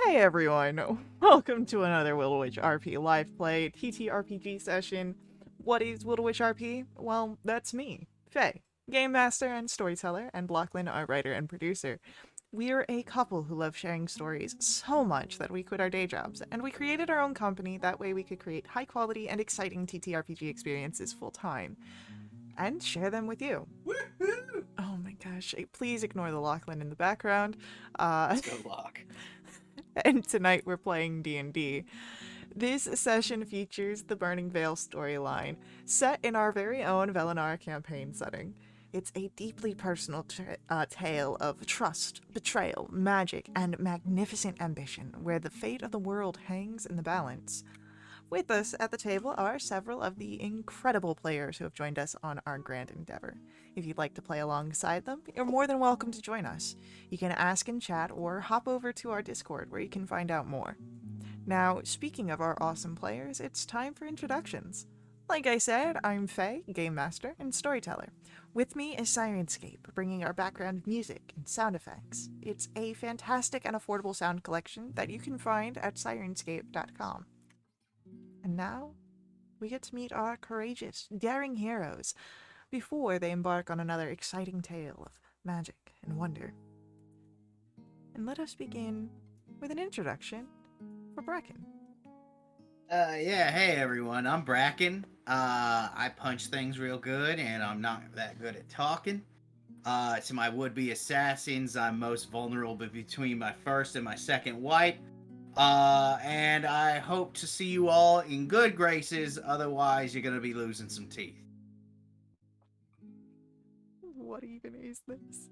Hey everyone, welcome to another Wildewitch RP live play TTRPG session. What is Wildewitch RP? Well, that's me, Faye, game master and storyteller, and Lachlan, our writer and producer. We're a couple who love sharing stories so much that we quit our day jobs, and we created our own company. That way we could create high quality and exciting TTRPG experiences full time and share them with you. Woohoo! Oh my gosh, please ignore the Lachlan in the background. Uh, Let's go, Locke. and tonight we're playing D&D. This session features the Burning Veil storyline, set in our very own Velenar campaign setting. It's a deeply personal tale of trust, betrayal, magic, and magnificent ambition, where the fate of the world hangs in the balance. With us at the table are several of the incredible players who have joined us on our grand endeavor. If you'd like to play alongside them, you're more than welcome to join us. You can ask in chat or hop over to our Discord where you can find out more. Now, speaking of our awesome players, it's time for introductions. Like I said, I'm Faye, Game Master and Storyteller. With me is Sirenscape, bringing our background music and sound effects. It's a fantastic and affordable sound collection that you can find at sirenscape.com. And now, we get to meet our courageous, daring heroes before they embark on another exciting tale of magic and wonder. And let us begin with an introduction for Bracken. Yeah, hey everyone, I'm Bracken. I punch things real good, and I'm not that good at talking. To my would-be assassins, I'm most vulnerable between my first and my second wipe. And I hope to see you all in good graces, otherwise you're gonna be losing some teeth. What even is this?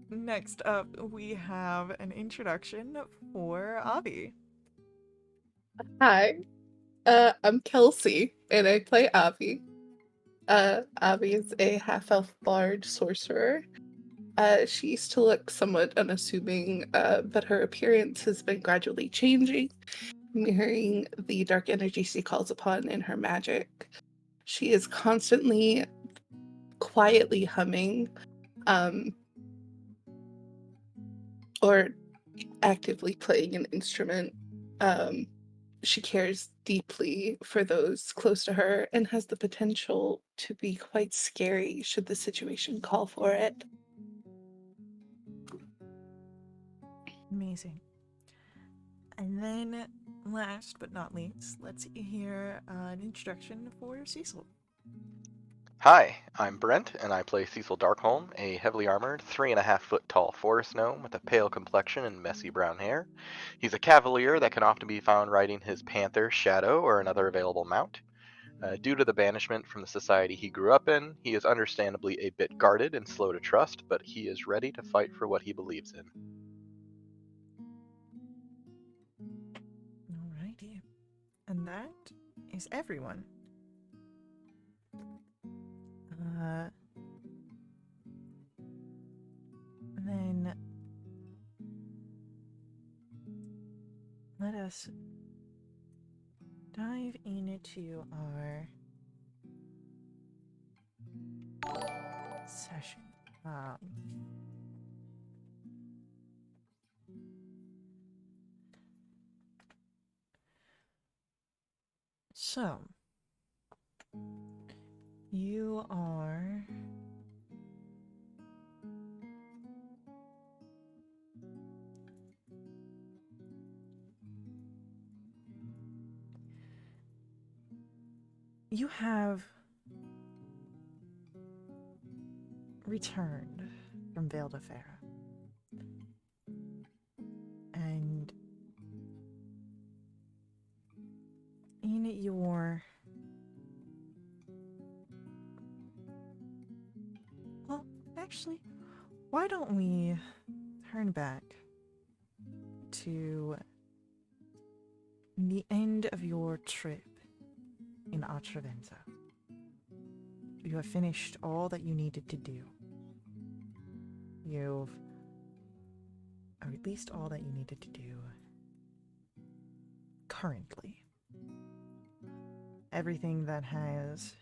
Next up, we have an introduction for Avi. Hi, I'm Kelsey, and I play Avi. Avi is a half-elf bard sorcerer. She used to look somewhat unassuming, but her appearance has been gradually changing, mirroring the dark energy she calls upon in her magic. She is constantly quietly humming, or actively playing an instrument. She cares deeply for those close to her and has the potential to be quite scary should the situation call for it. Amazing. And then, last but not least, let's hear an introduction for Cecil. Hi, I'm Brent, and I play Cecil Darkholm, a heavily armored, 3.5-foot tall forest gnome with a pale complexion and messy brown hair. He's a cavalier that can often be found riding his panther, Shadow, or another available mount. Due to the banishment from the society he grew up in, he is understandably a bit guarded and slow to trust, but he is ready to fight for what he believes in. Alrighty. And that is everyone. Then let us dive into our session. So, you are you have returned from Vale de Farah. And in your well, actually, why don't we turn back to the end of your trip in Atravenza? You have finished all that you needed to do. Or at least all that you needed to do currently. Everything that has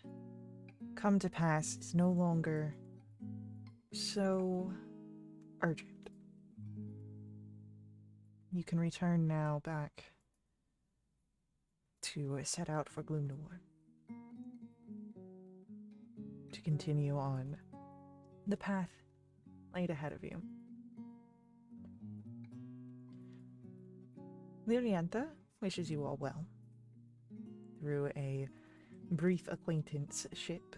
come to pass is no longer so urgent. You can return now back to set out for Gloomdor. To continue on the path laid ahead of you. Liriantha wishes you all well. Through a brief acquaintanceship,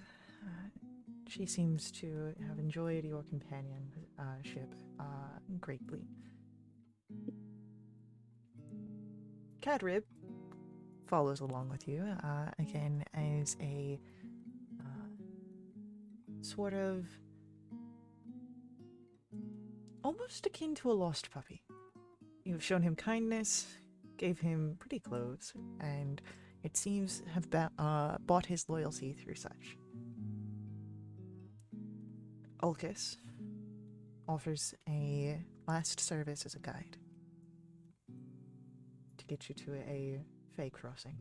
she seems to have enjoyed your companionship greatly. Cadrib follows along with you, again as a sort of almost akin to a lost puppy. You have shown him kindness, gave him pretty clothes, and it seems have bought his loyalty through such. Ulcus offers a last service as a guide to get you to a Fey crossing,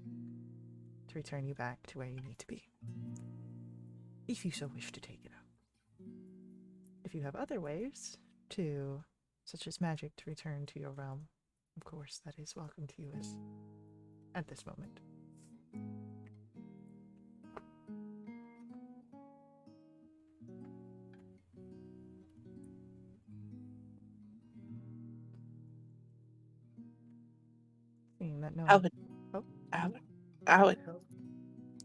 to return you back to where you need to be, if you so wish to take it up. If you have other ways to, such as magic, to return to your realm, of course, that is welcome to you as at this moment. Seeing that no I one... would, Oh. I would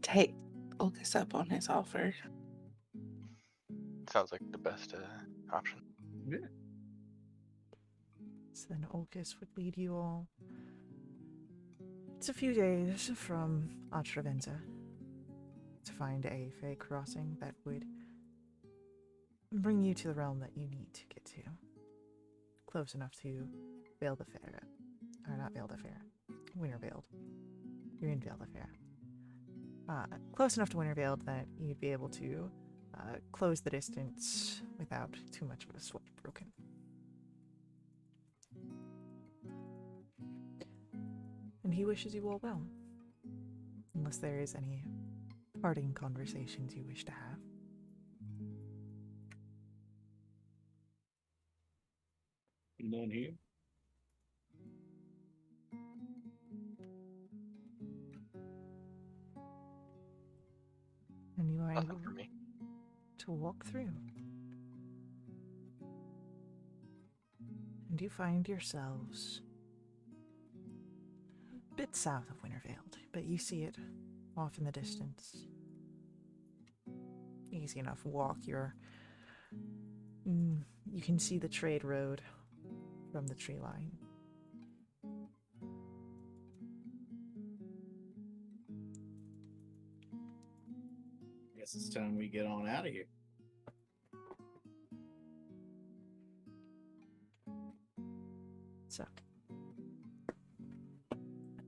take Ulcus up on his offer. Sounds like the best option. Yeah. So then Ulcus would lead you all. It's a few days from Atravenza to find a Fey crossing that would bring you to the realm that you need to get to. Close enough to Vale the Fair. Or not Vale the Fair. Wintervale. You're in Vale the Fair. Close enough to Wintervale that you'd be able to close the distance without too much of a sweat broken. And he wishes you all well. Unless there is any parting conversations you wish to have. None here. And you are Nothing able for me. to walk through. And you find yourselves a bit south of Wintervale, but you see it off in the distance. Easy enough walk. You can see the trade road from the tree line. Guess it's time we get on out of here. So,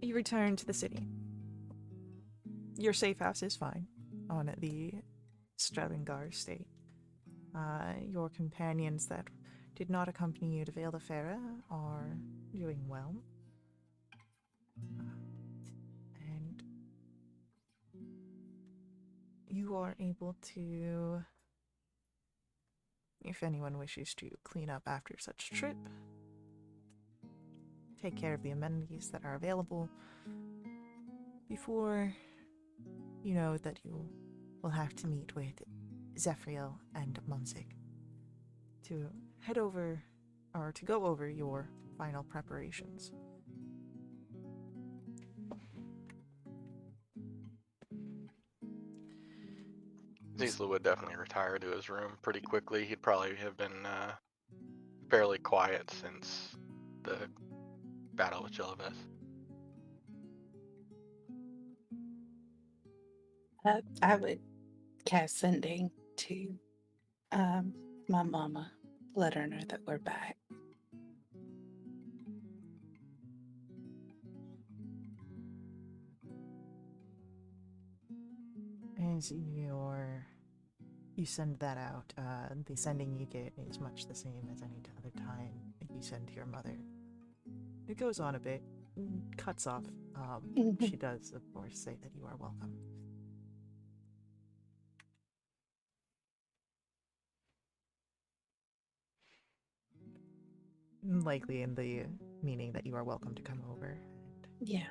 you return to the city. Your safe house is fine on the Stravingar estate. Your companions that did not accompany you to Vale the Fair are doing well. And you are able to, if anyone wishes to clean up after such a trip, take care of the amenities that are available before you know that you will have to meet with Zephyriel and Munzig to head over, or to go over your final preparations. Cecil would definitely retire to his room pretty quickly. He'd probably have been fairly quiet since the battle with Jeliveth. I would cast sending to my mama, let her know that we're back. As you send that out, the sending you get is much the same as any other time you send to your mother. It goes on a bit, cuts off. She does, of course, say that you are welcome. likely in the meaning that you are welcome to come over. Yeah.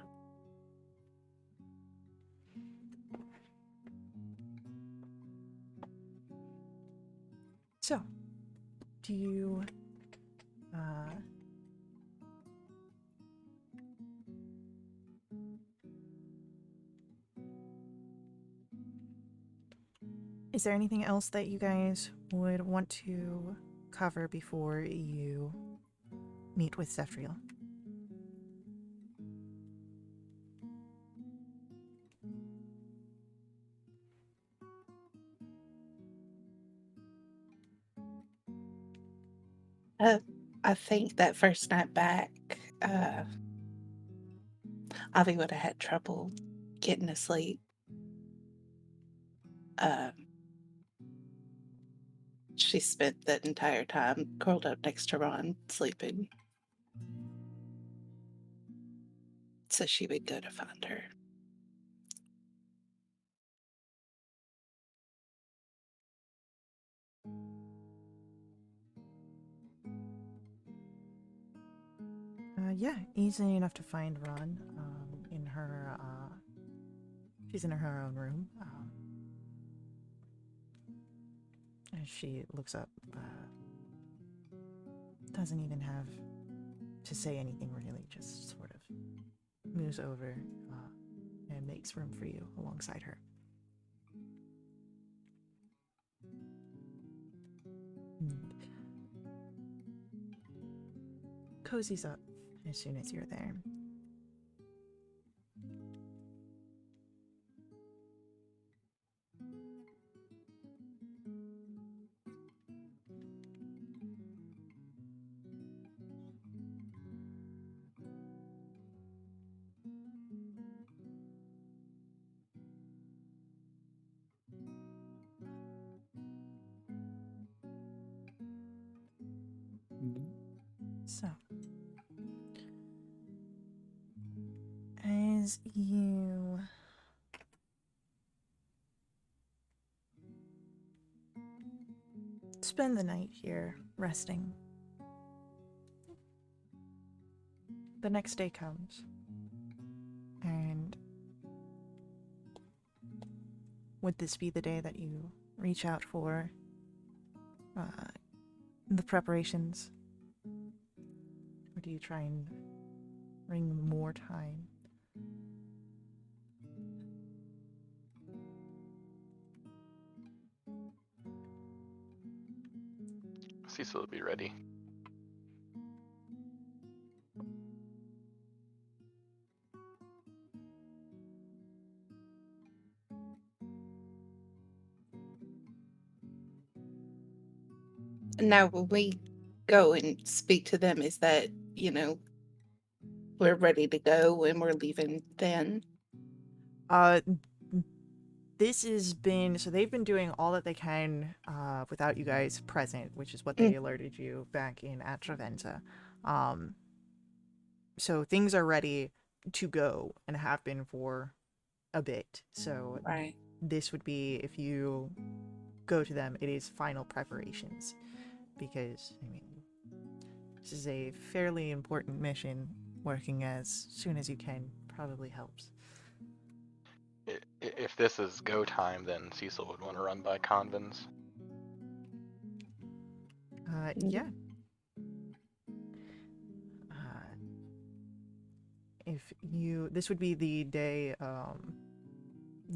So, do you is there anything else that you guys would want to cover before you meet with Zephyriel? I think that first night back, Avi would have had trouble getting to sleep. She spent that entire time curled up next to Ron, sleeping. So she would go to find her. Yeah, easy enough to find Ron. In her, she's in her own room. As she looks up, doesn't even have to say anything really, just sort of moves over and makes room for you alongside her. And cozies up as soon as you're there. So, as you spend the night here resting, the next day comes, and would this be the day that you reach out for the preparations? Or do you try and wring more time? Cecil will be ready. Now, when we go and speak to them, is that, we're ready to go and we're leaving then? This has been, so they've been doing all that they can without you guys present, which is what Mm. they alerted you back in at Travenza. So things are ready to go and have been for a bit. So Right. this would be, if you go to them, it is final preparations. Because, I mean, this is a fairly important mission. Working as soon as you can probably helps. If this is go time, then Cecil would want to run by Convins. Yeah. If you, this would be the day,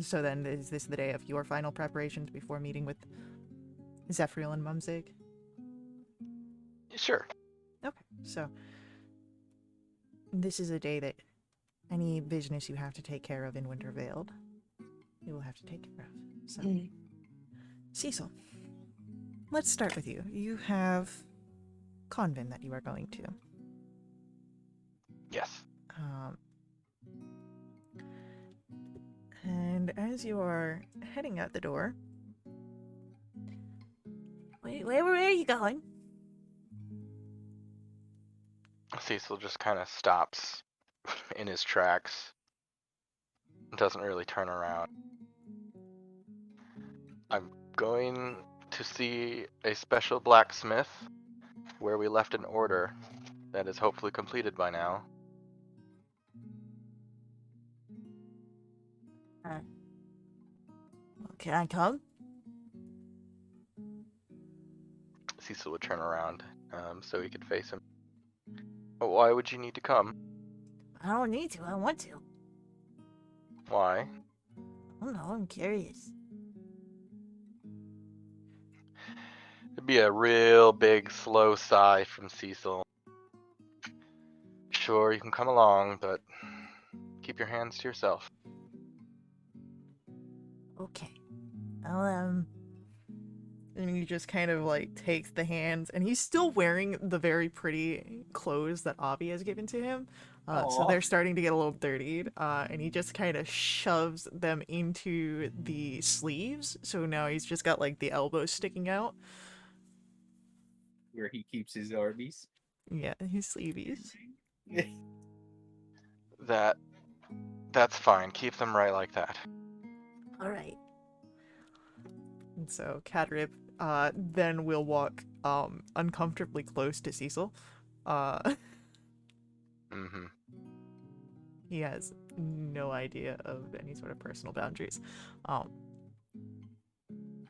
so then is this the day of your final preparations before meeting with Zephyriel and Mumzig? Sure. Okay, so this is a day that any business you have to take care of in Winter Veiled, you will have to take care of. So, Cecil, let's start with you. You have Convin that you are going to. Yes. And as you are heading out the door, where are you going? Cecil just kind of stops in his tracks. Doesn't really turn around. I'm going to see a special blacksmith where we left an order that is hopefully completed by now. Can I come? Cecil would turn around so he could face him. But why would you need to come? I don't need to. I want to. Why? I don't know. I'm curious. It'd be a real big, slow sigh from Cecil. Sure, you can come along, but keep your hands to yourself. Okay. I'll, And he just kind of like takes the hands, and he's still wearing the very pretty clothes that Avi has given to him. So Aw. they're starting to get a little dirtied, and he just kind of shoves them into the sleeves. So now he's just got like the elbows sticking out. Where he keeps his Arby's. Yeah, his sleeves. That's fine. Keep them right like that. All right. And so Catrib then will walk uncomfortably close to Cecil. Mm-hmm. He has no idea of any sort of personal boundaries. I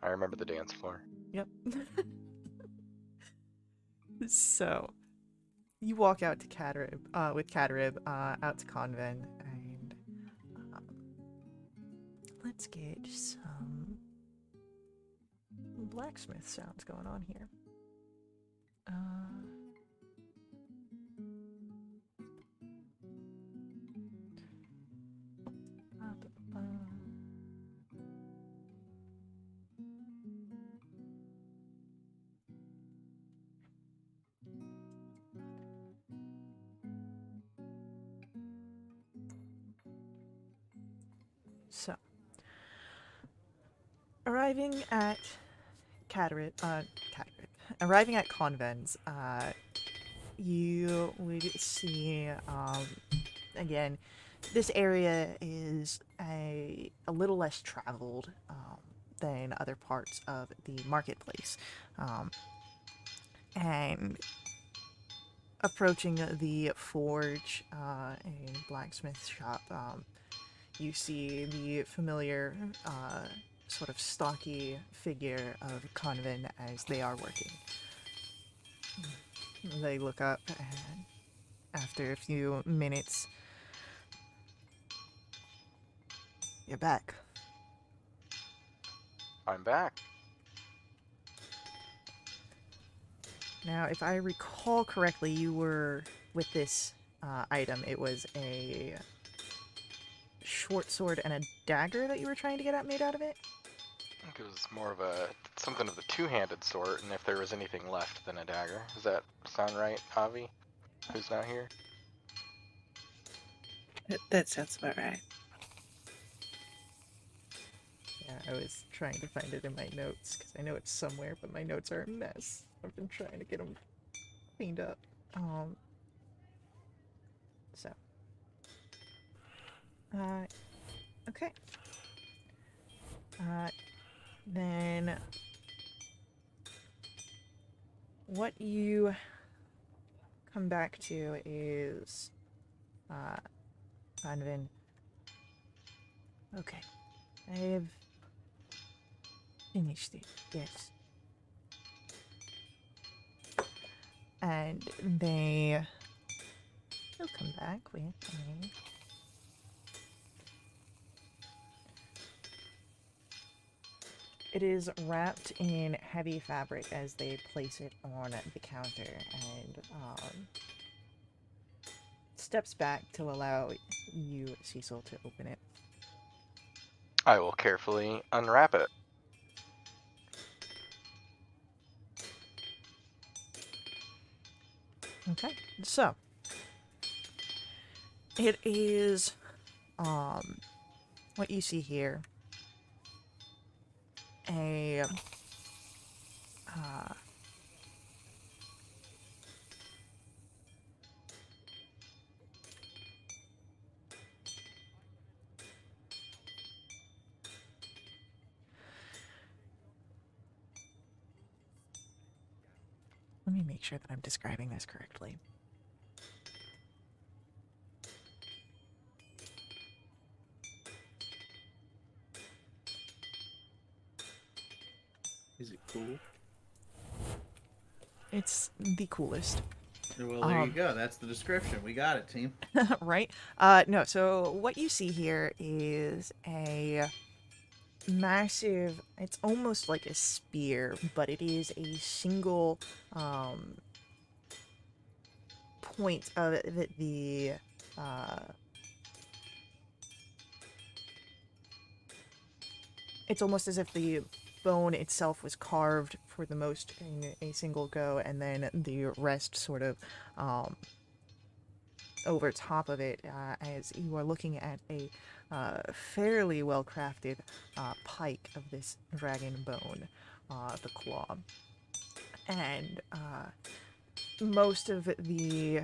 remember the dance floor. Yep. So you walk out to Catrib, with Catrib, out to Convent, and let's get some blacksmith sounds going on here. So, arriving at arriving at Convents, you would see, again, this area is a little less traveled than other parts of the marketplace. And approaching the forge and blacksmith shop, you see the familiar sort of stocky figure of Convent as they are working. They look up, and after a few minutes, you're back. I'm back. Now, if I recall correctly, you were with this item. It was a short sword and a dagger that you were trying to get made out of it? I think it was more of something of the two-handed sort, and if there was anything left than a dagger. Does that sound right, Avi? Who's not here? That sounds about right. Yeah, I was trying to find it in my notes, because I know it's somewhere, but my notes are a mess. I've been trying to get them cleaned up. So. Okay. Then what you come back to is Convin. Okay. I have finished it, yes. And they'll come back with me. It is wrapped in heavy fabric as they place it on the counter, and steps back to allow you, Cecil, to open it. I will carefully unwrap it. Okay, so it is what you see here, a let me make sure that I'm describing this correctly. Cool. It's the coolest. Well, there you go. That's the description. We got it, team. Right? No, so what you see here is a massive, it's almost like a spear, but it is a single point of the it's almost as if the bone itself was carved for the most in a single go, and then the rest sort of over top of it, as you are looking at a fairly well crafted pike of this dragon bone, the claw. And most of the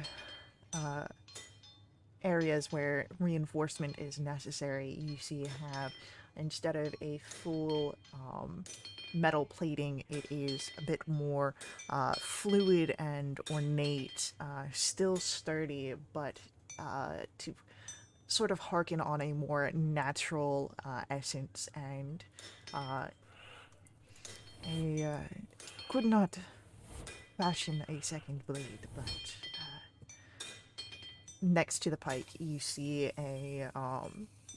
areas where reinforcement is necessary, you see have, instead of a full metal plating, it is a bit more fluid and ornate, still sturdy, but to sort of harken on a more natural essence, and could not fashion a second blade, but next to the pike you see a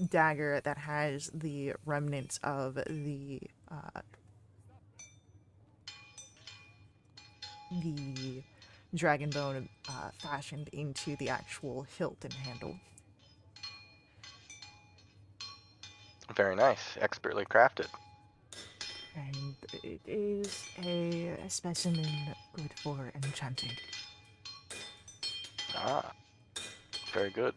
dagger that has the remnants of the dragon bone fashioned into the actual hilt and handle. Very nice. Expertly crafted. And it is a specimen good for enchanting. Ah, very good.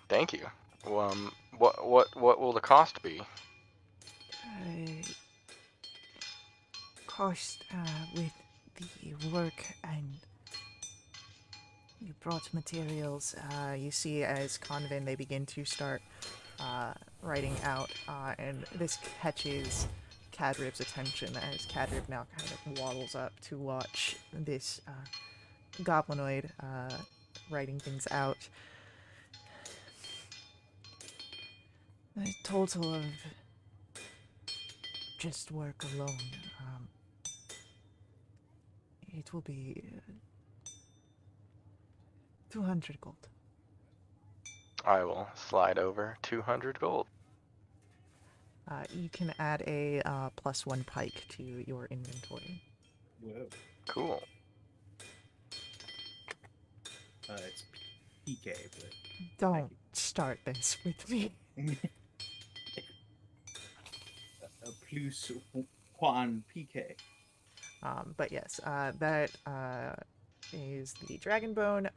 Thank you. What will the cost be? Cost with the work and you brought materials. You see as Convin they begin to start writing out, and this catches Cadrib's attention as Cadrib now kind of waddles up to watch this goblinoid writing things out. A total of just work alone. It will be 200 gold. I will slide over 200 gold. You can add a +1 pike to your inventory. Whoa. Cool. It's PK, but Don't start this with me. a plus one PK. But yes, that is the dragon bone,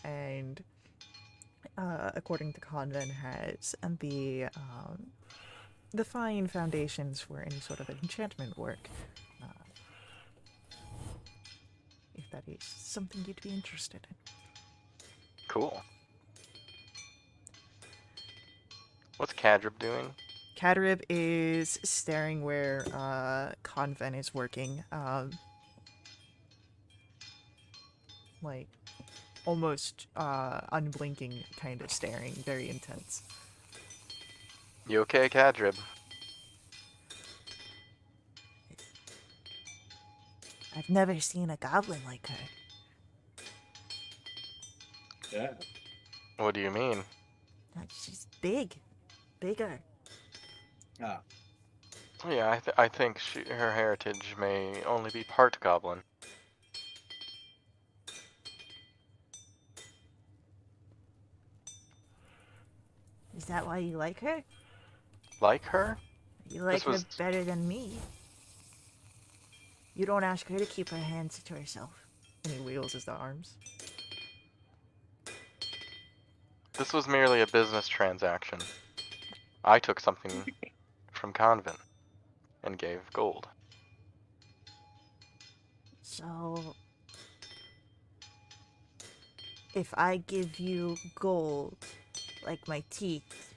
and according to Convent, has the fine foundations for any sort of enchantment work. If that is something you'd be interested in. Cool. What's Cadrib doing? Cadrib is staring where Convent is working, like almost unblinking kind of staring, very intense. You okay, Cadrib? I've never seen a goblin like her. Yeah. What do you mean? She's big. Bigger. Ah, Yeah, I think her heritage may only be part goblin. Is that why you like her? Like her? You like This was- her better than me. You don't ask her to keep her hands to herself. And he wheels his arms. This was merely a business transaction. I took something from Convent and gave gold. So, if I give you gold, like my teeth,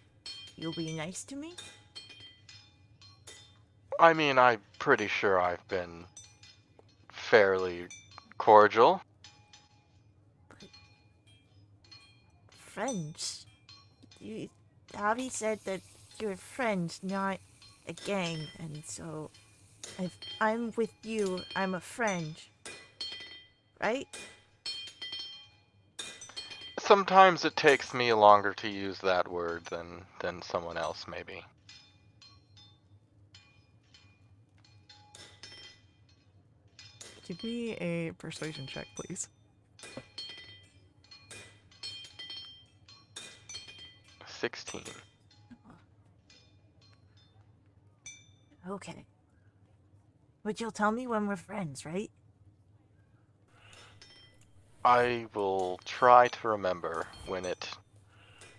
you'll be nice to me? I mean, I'm pretty sure I've been fairly cordial. Friends. Javi said that you're friends, not a gang, and so if I'm with you, I'm a friend, right? Sometimes it takes me longer to use that word than someone else, maybe. Give me a persuasion check, please. 16. Okay. But you'll tell me when we're friends, right? I will try to remember when it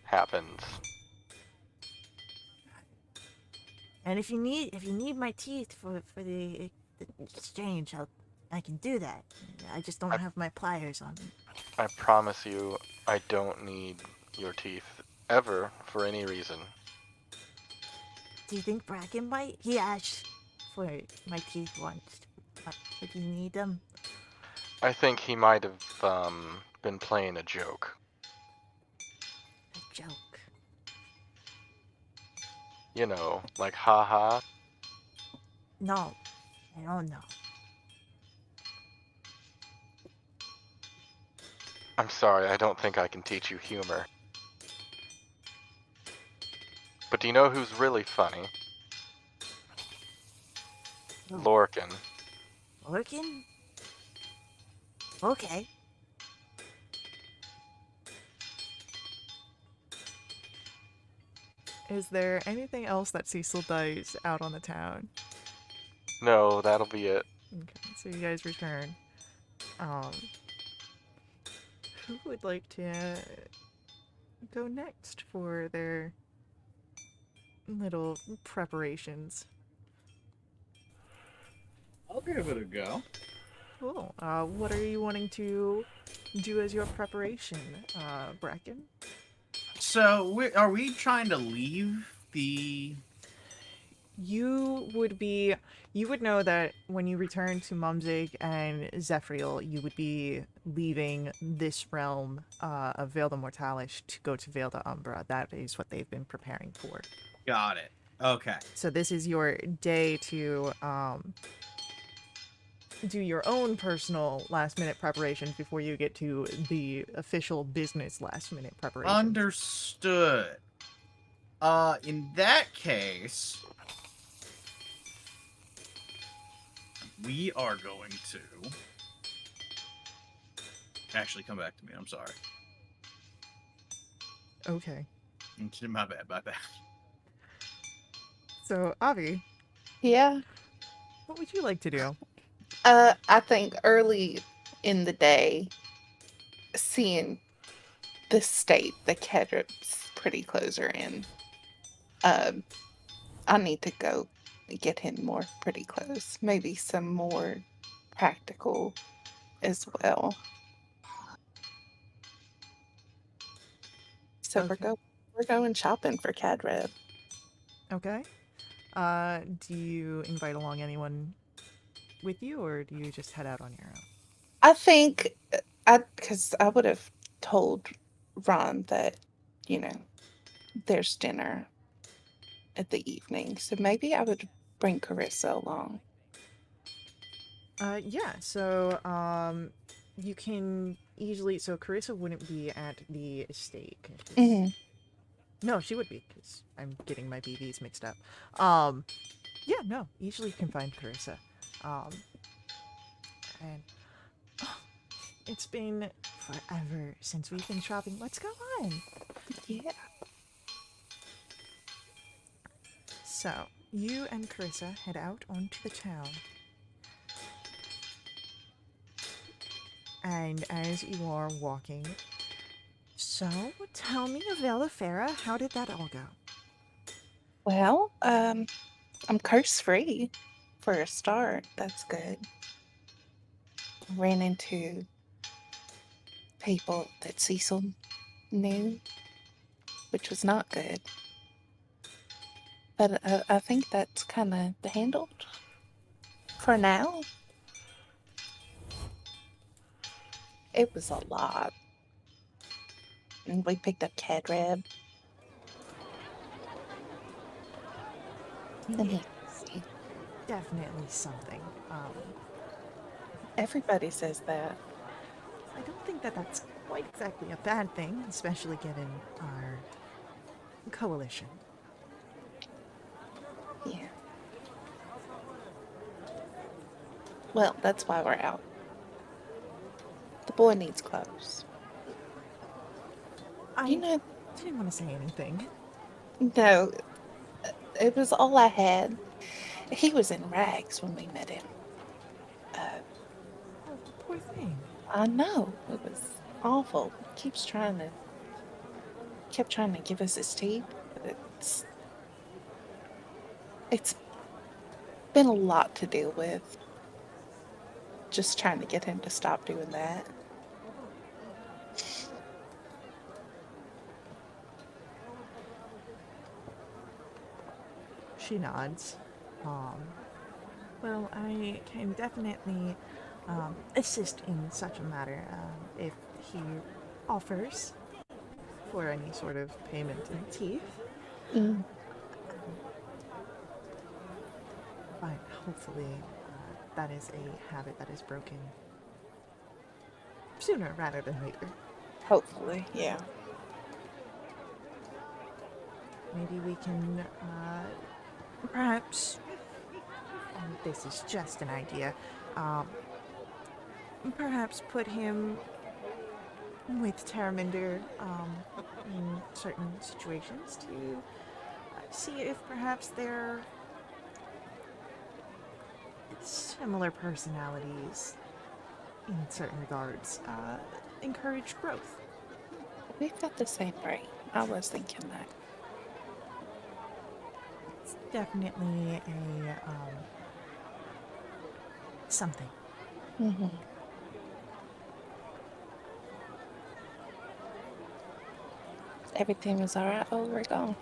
happens. And if you need my teeth for the exchange, I can do that. I just don't have my pliers on me. I promise you, I don't need your teeth ever for any reason. Do you think Bracken might? He asked for my teeth once. Would you need them? I think he might have been playing a joke. A joke. You know, like haha. No, I don't know. I'm sorry, I don't think I can teach you humor. But do you know who's really funny? Oh. Lorcan. Lorcan? Okay. Is there anything else that Cecil does out on the town? No, that'll be it. Okay, so you guys return. Who would like to go next for their little preparations? I'll give it a go. Cool. What are you wanting to do as your preparation, Bracken? So, are we trying to leave the... You would know that when you return to Mumzig and Zephyriel, you would be leaving this realm of Vale de Mortalis to go to Vale de Umbra. That is what they've been preparing for. Got it. Okay. So this is your day to do your own personal last-minute preparations before you get to the official business last-minute preparation. Understood. In that case, we are going to... Actually, come back to me. I'm sorry. Okay. My bad. So, Avi, Yeah. what would you like to do? I think early in the day, seeing the state the Kedrip's pretty clothes are in, I need to go get him more pretty clothes. Maybe some more practical as well. So Okay. we're going shopping for Cadrib. Okay. Do you invite along anyone with you, or do you just head out on your own? I think because I would have told Ron that, there's dinner at the evening. So maybe I would bring Carissa along. Yeah, so, you can easily, so Carissa wouldn't be at the estate. 'Cause Mm-hmm. No, she would be, because I'm getting my BVs mixed up. Yeah, no, easily you can find Carissa. And it's been forever since we've been shopping. Let's go on. Yeah. So, you and Carissa head out onto the town. And as you are walking, so tell me of Valifera, how did that all go? Well, I'm curse free for a start. That's good. Ran into people that Cecil knew, which was not good. But I think that's kind of handled for now. It was a lot. And we picked up Cadrib. Let He me is see. definitely something. Everybody says that. I don't think that that's quite exactly a bad thing, especially given our coalition. Yeah. Well, that's why we're out. The boy needs clothes. I You know, didn't want to say anything. no, it was all I had. He was in rags when we met him. Oh, poor thing. I know it was awful. Kept trying to give us his teeth. But it's been a lot to deal with. Just trying to get him to stop doing that. She nods. Um, well, I can definitely assist in such a matter if he offers for any sort of payment in teeth. Mm, But hopefully, that is a habit that is broken sooner rather than later. hopefully, yeah. Maybe we can, perhaps, and this is just an idea, um, perhaps put him with Terraminder in certain situations to see if perhaps their similar personalities in certain regards encourage growth. We've got the same brain. I was thinking that. It's definitely a something. Hmm. Everything was alright while we were gone.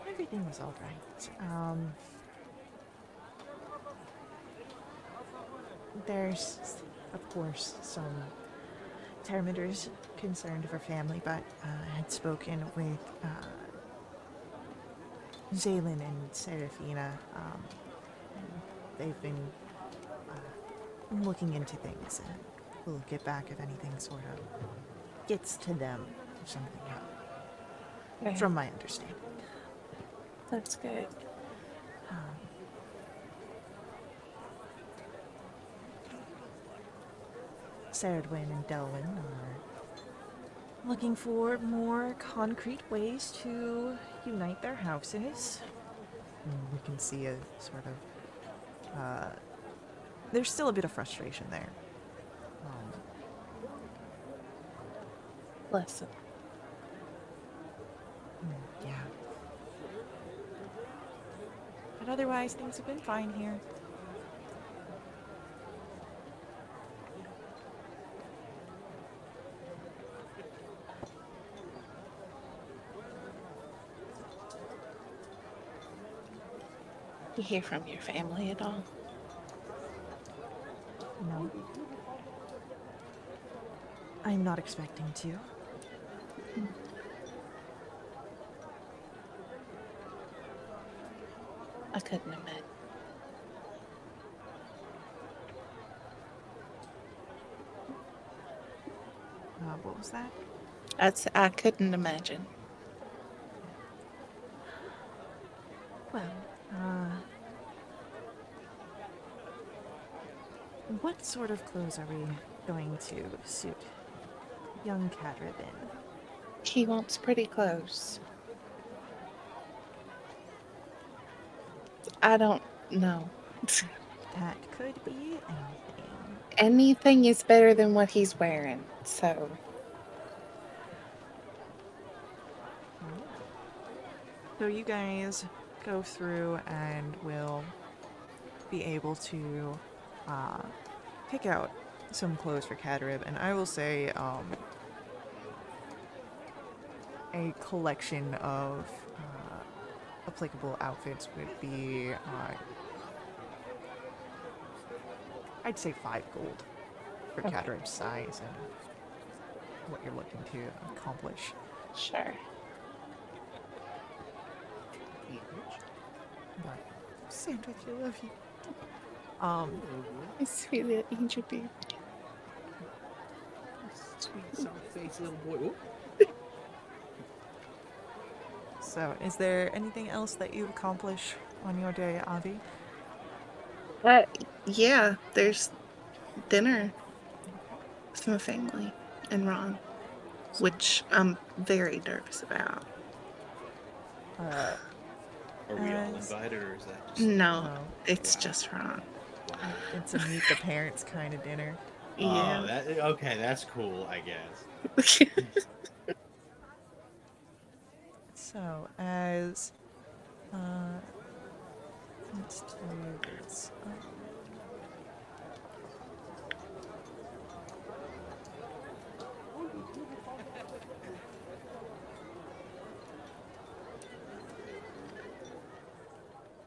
Everything was all right. There's, of course, some Terraminders concerned for family, but I had spoken with Zaylin and Serafina. And they've been looking into things, and we'll get back if anything sort of gets to them or something, Okay, from my understanding. that's good. Saradwin and Delwyn are looking for more concrete ways to unite their houses. And we can see a sort of there's still a bit of frustration there. Bless him. Yeah. But otherwise, things have been fine here. You hear from your family at all? No. I'm not expecting to. I couldn't imagine. What was that? I couldn't imagine. Well, what sort of clothes are we going to suit young Cadrid in? He wants pretty clothes. I don't know. That could be anything. Anything is better than what he's wearing, so. So you guys go through and will be able to pick out some clothes for Cadarib, and I will say a collection of applicable outfits would be I'd say 5 gold for Okay. Cadarib's size and what you're looking to accomplish. Sure. But Sandwich, I love you. I see that angel baby. Sweet soft-faced little boy. Ooh. So, is there anything else that you accomplish on your day, Avi? Yeah, there's dinner with my family and Ron, which I'm very nervous about. Uh, Are we all As- invited, or is that just No, no, it's Wow. just Ron. wow? it's a meet the parents kind of dinner. Yeah. Oh, that okay. That's cool, I guess. So, as let's do this.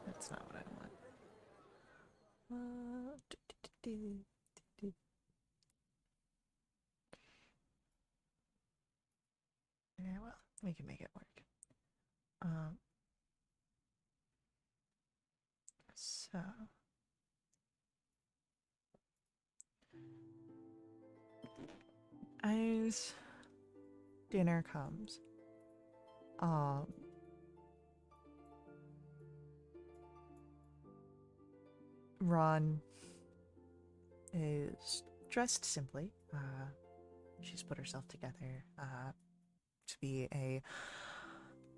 That's not what I want. Yeah, well, we can make it work. So as dinner comes, Ron is dressed simply. She's put herself together to be a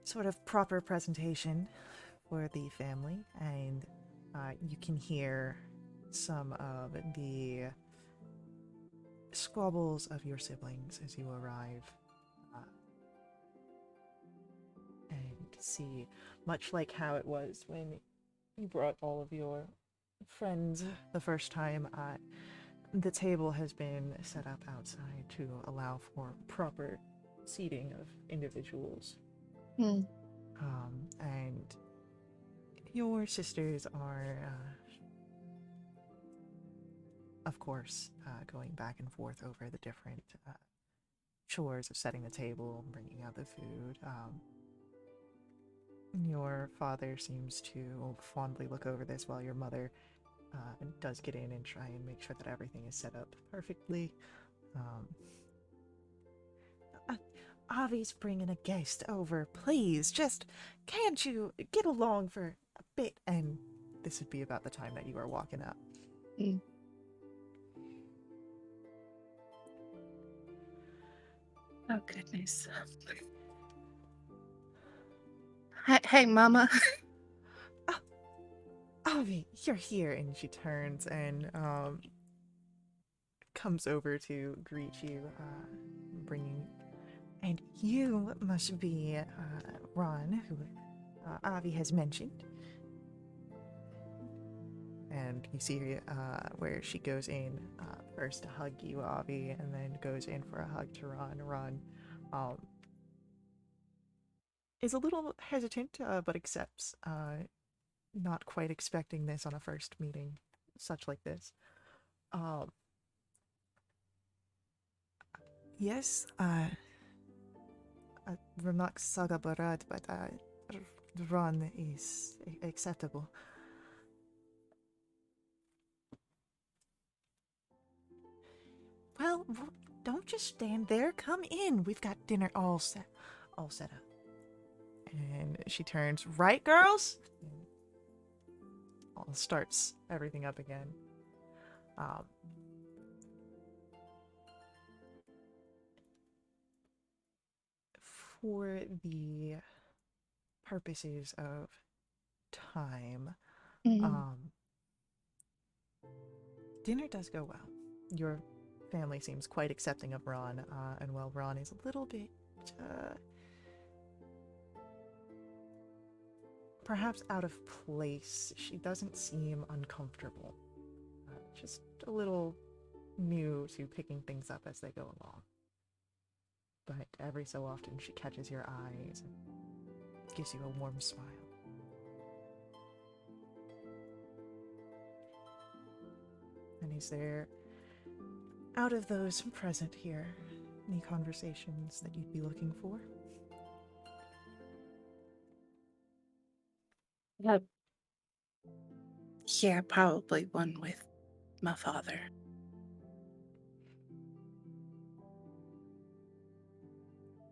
sort of proper presentation for the family, and you can hear some of the squabbles of your siblings as you arrive, and see, much like how it was when you brought all of your friends the first time, the table has been set up outside to allow for proper seating of individuals. Hmm. And your sisters are, of course, going back and forth over the different chores of setting the table, bringing out the food. Your father seems to fondly look over this while your mother does get in and try and make sure that everything is set up perfectly. Avi's bringing a guest over. Please, just can't you get along for a bit? And this would be about the time that you are walking up. Mm. Oh, goodness. Hey, Mama. Avi, you're here. And she turns and comes over to greet you, bringing. And you must be Ron, who Avi has mentioned. And you see where she goes in first to hug you, Avi, and then goes in for a hug to Ron. Ron is a little hesitant, but accepts, not quite expecting this on a first meeting such like this. Yes, Ramak Saga Barad, but Ron is acceptable. Well, don't just stand there. Come in. We've got dinner all set up. And she turns, right, girls? And starts everything up again. For the purposes of time, dinner does go well. Your family seems quite accepting of Ron, and while Ron is a little bit perhaps out of place, she doesn't seem uncomfortable. Just a little new to picking things up as they go along. But every so often she catches your eyes and gives you a warm smile. And is there, out of those present here, any conversations that you'd be looking for? Yeah, probably one with my father.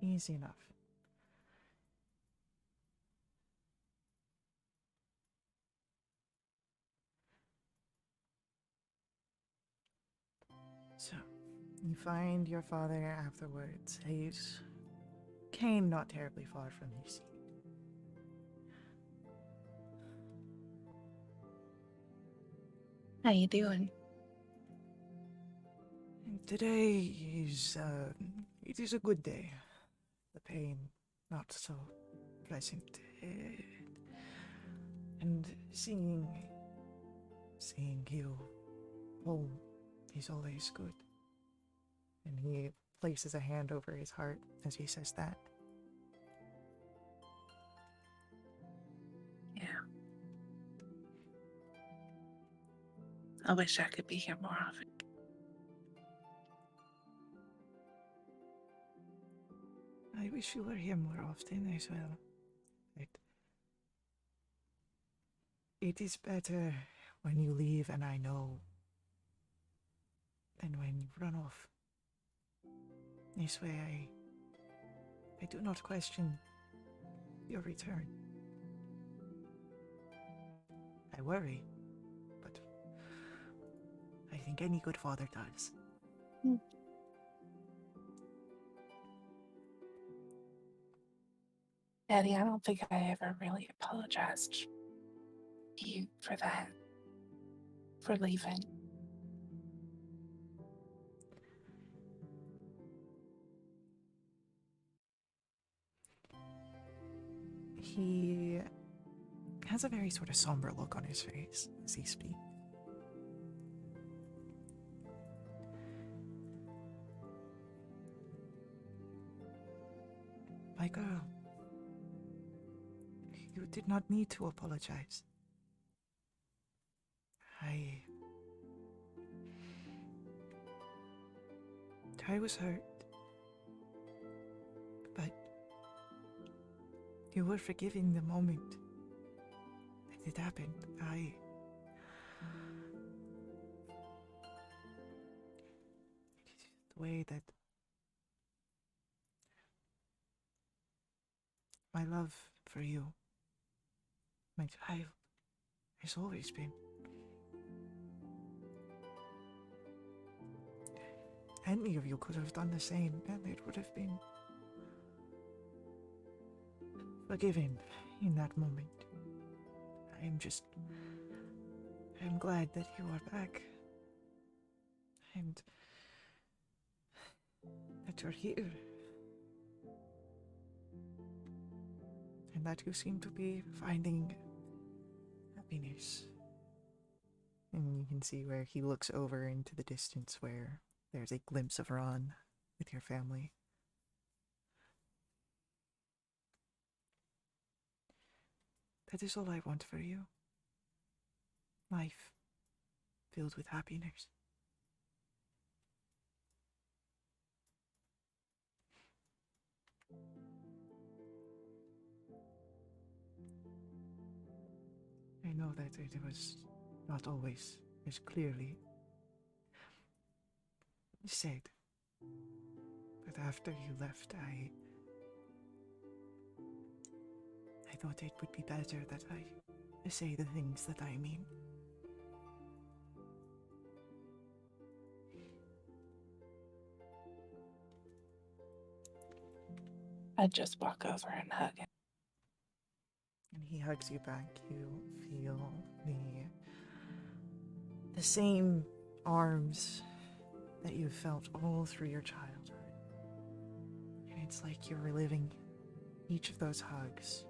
Easy enough. So, you find your father afterwards. He's came not terribly far from you, see. How you doing? Today is, it is a good day. The pain, not so pleasant. And seeing you home is always good. And he places a hand over his heart as he says that. Yeah. I wish I could be here more often. I wish you were here more often as well. It is better when you leave and I know than when you run off. This way I do not question your return. I worry, but I think any good father does. Daddy, I don't think I ever really apologized to you for that, for leaving. He has a very sort of somber look on his face as he speaks. My girl, you did not need to apologize. I was hurt, but you were forgiving the moment that it happened. It's the way that my love for you, my child, has always been. Any of you could have done the same, and it would have been forgiven in that moment. I'm glad that you are back. And that you're here. And that you seem to be finding happiness. And you can see where he looks over into the distance where there's a glimpse of Ron with your family. That is all I want for you. Life filled with happiness. I know that it was not always as clearly said, but after you left, I thought it would be better that I say the things that I mean. I'd just walk over and hug him. And he hugs you back. You feel the same arms that you've felt all through your childhood. And it's like you're reliving each of those hugs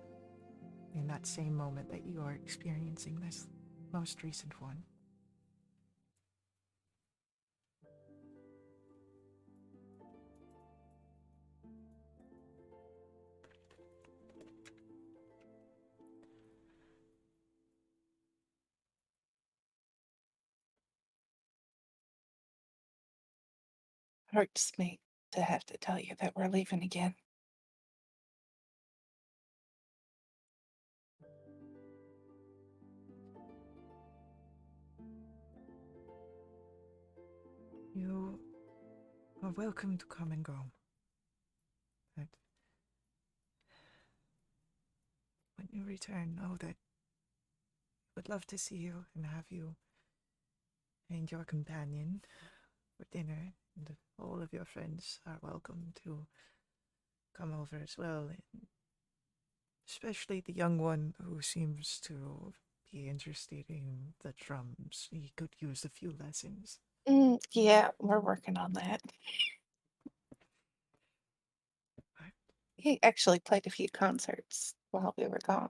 in that same moment that you are experiencing this most recent one. Hurts me to have to tell you that we're leaving again. are welcome to come and go. But when you return, know that I would love to see you and have you and your companion for dinner. And all of your friends are welcome to come over as well. And especially the young one who seems to be interested in the drums. He could use a few lessons. Yeah, we're working on that. He actually played a few concerts while we were gone.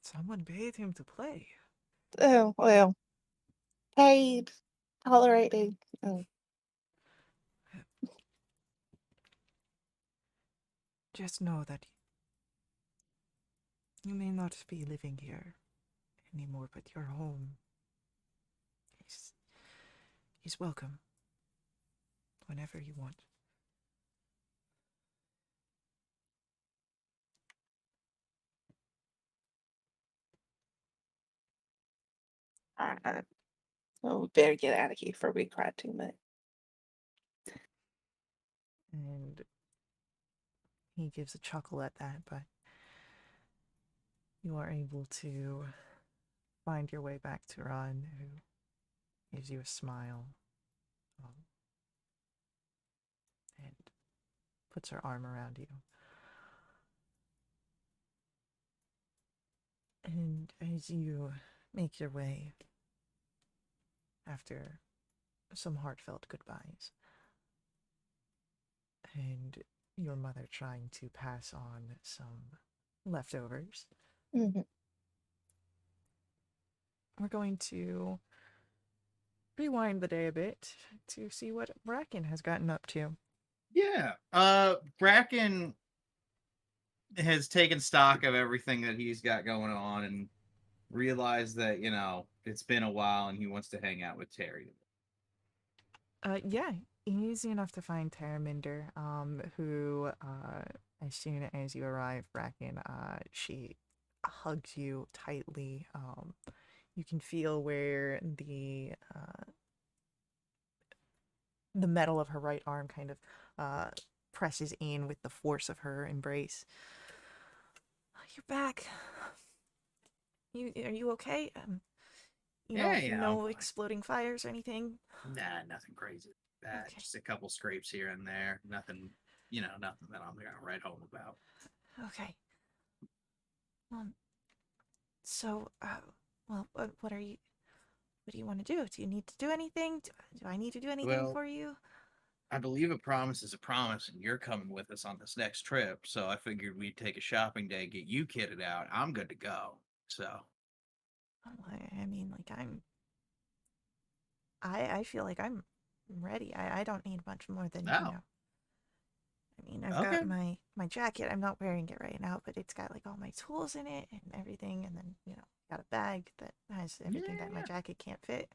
Someone paid him to play. Oh, well, paid, tolerated. Oh, Just know that you may not be living here anymore, but your home is welcome whenever you want. oh, we better get out of here before we cry too much. And he gives a chuckle at that, but you are able to find your way back to Ron, who gives you a smile and puts her arm around you. And as you make your way after some heartfelt goodbyes, and your mother trying to pass on some leftovers, Mhm. we're going to rewind the day a bit to see what Bracken has gotten up to. Yeah. Bracken has taken stock of everything that he's got going on and realized that, it's been a while and he wants to hang out with Terry. Yeah, easy enough to find Terraminder, who, as soon as you arrive, Bracken, she hugs you tightly. You can feel where the metal of her right arm kind of presses in with the force of her embrace. You're back. Are you okay? Yeah, I'm No fine. exploding fires or anything? Nah, nothing crazy. Okay. Just a couple scrapes here and there. Nothing, nothing that I'm gonna write home about. Okay. So, well, what are you? What do you want to do? Do you need to do anything? Do I need to do anything Well, for you? I believe a promise is a promise, and you're coming with us on this next trip. So I figured we'd take a shopping day, get you kitted out. I'm good to go. So I mean, like I feel like I'm ready. I don't need much more than oh, I mean, I've got okay, my jacket. I'm not wearing it right now, but it's got like all my tools in it and everything. And then got a bag that has everything that my yeah. jacket can't fit.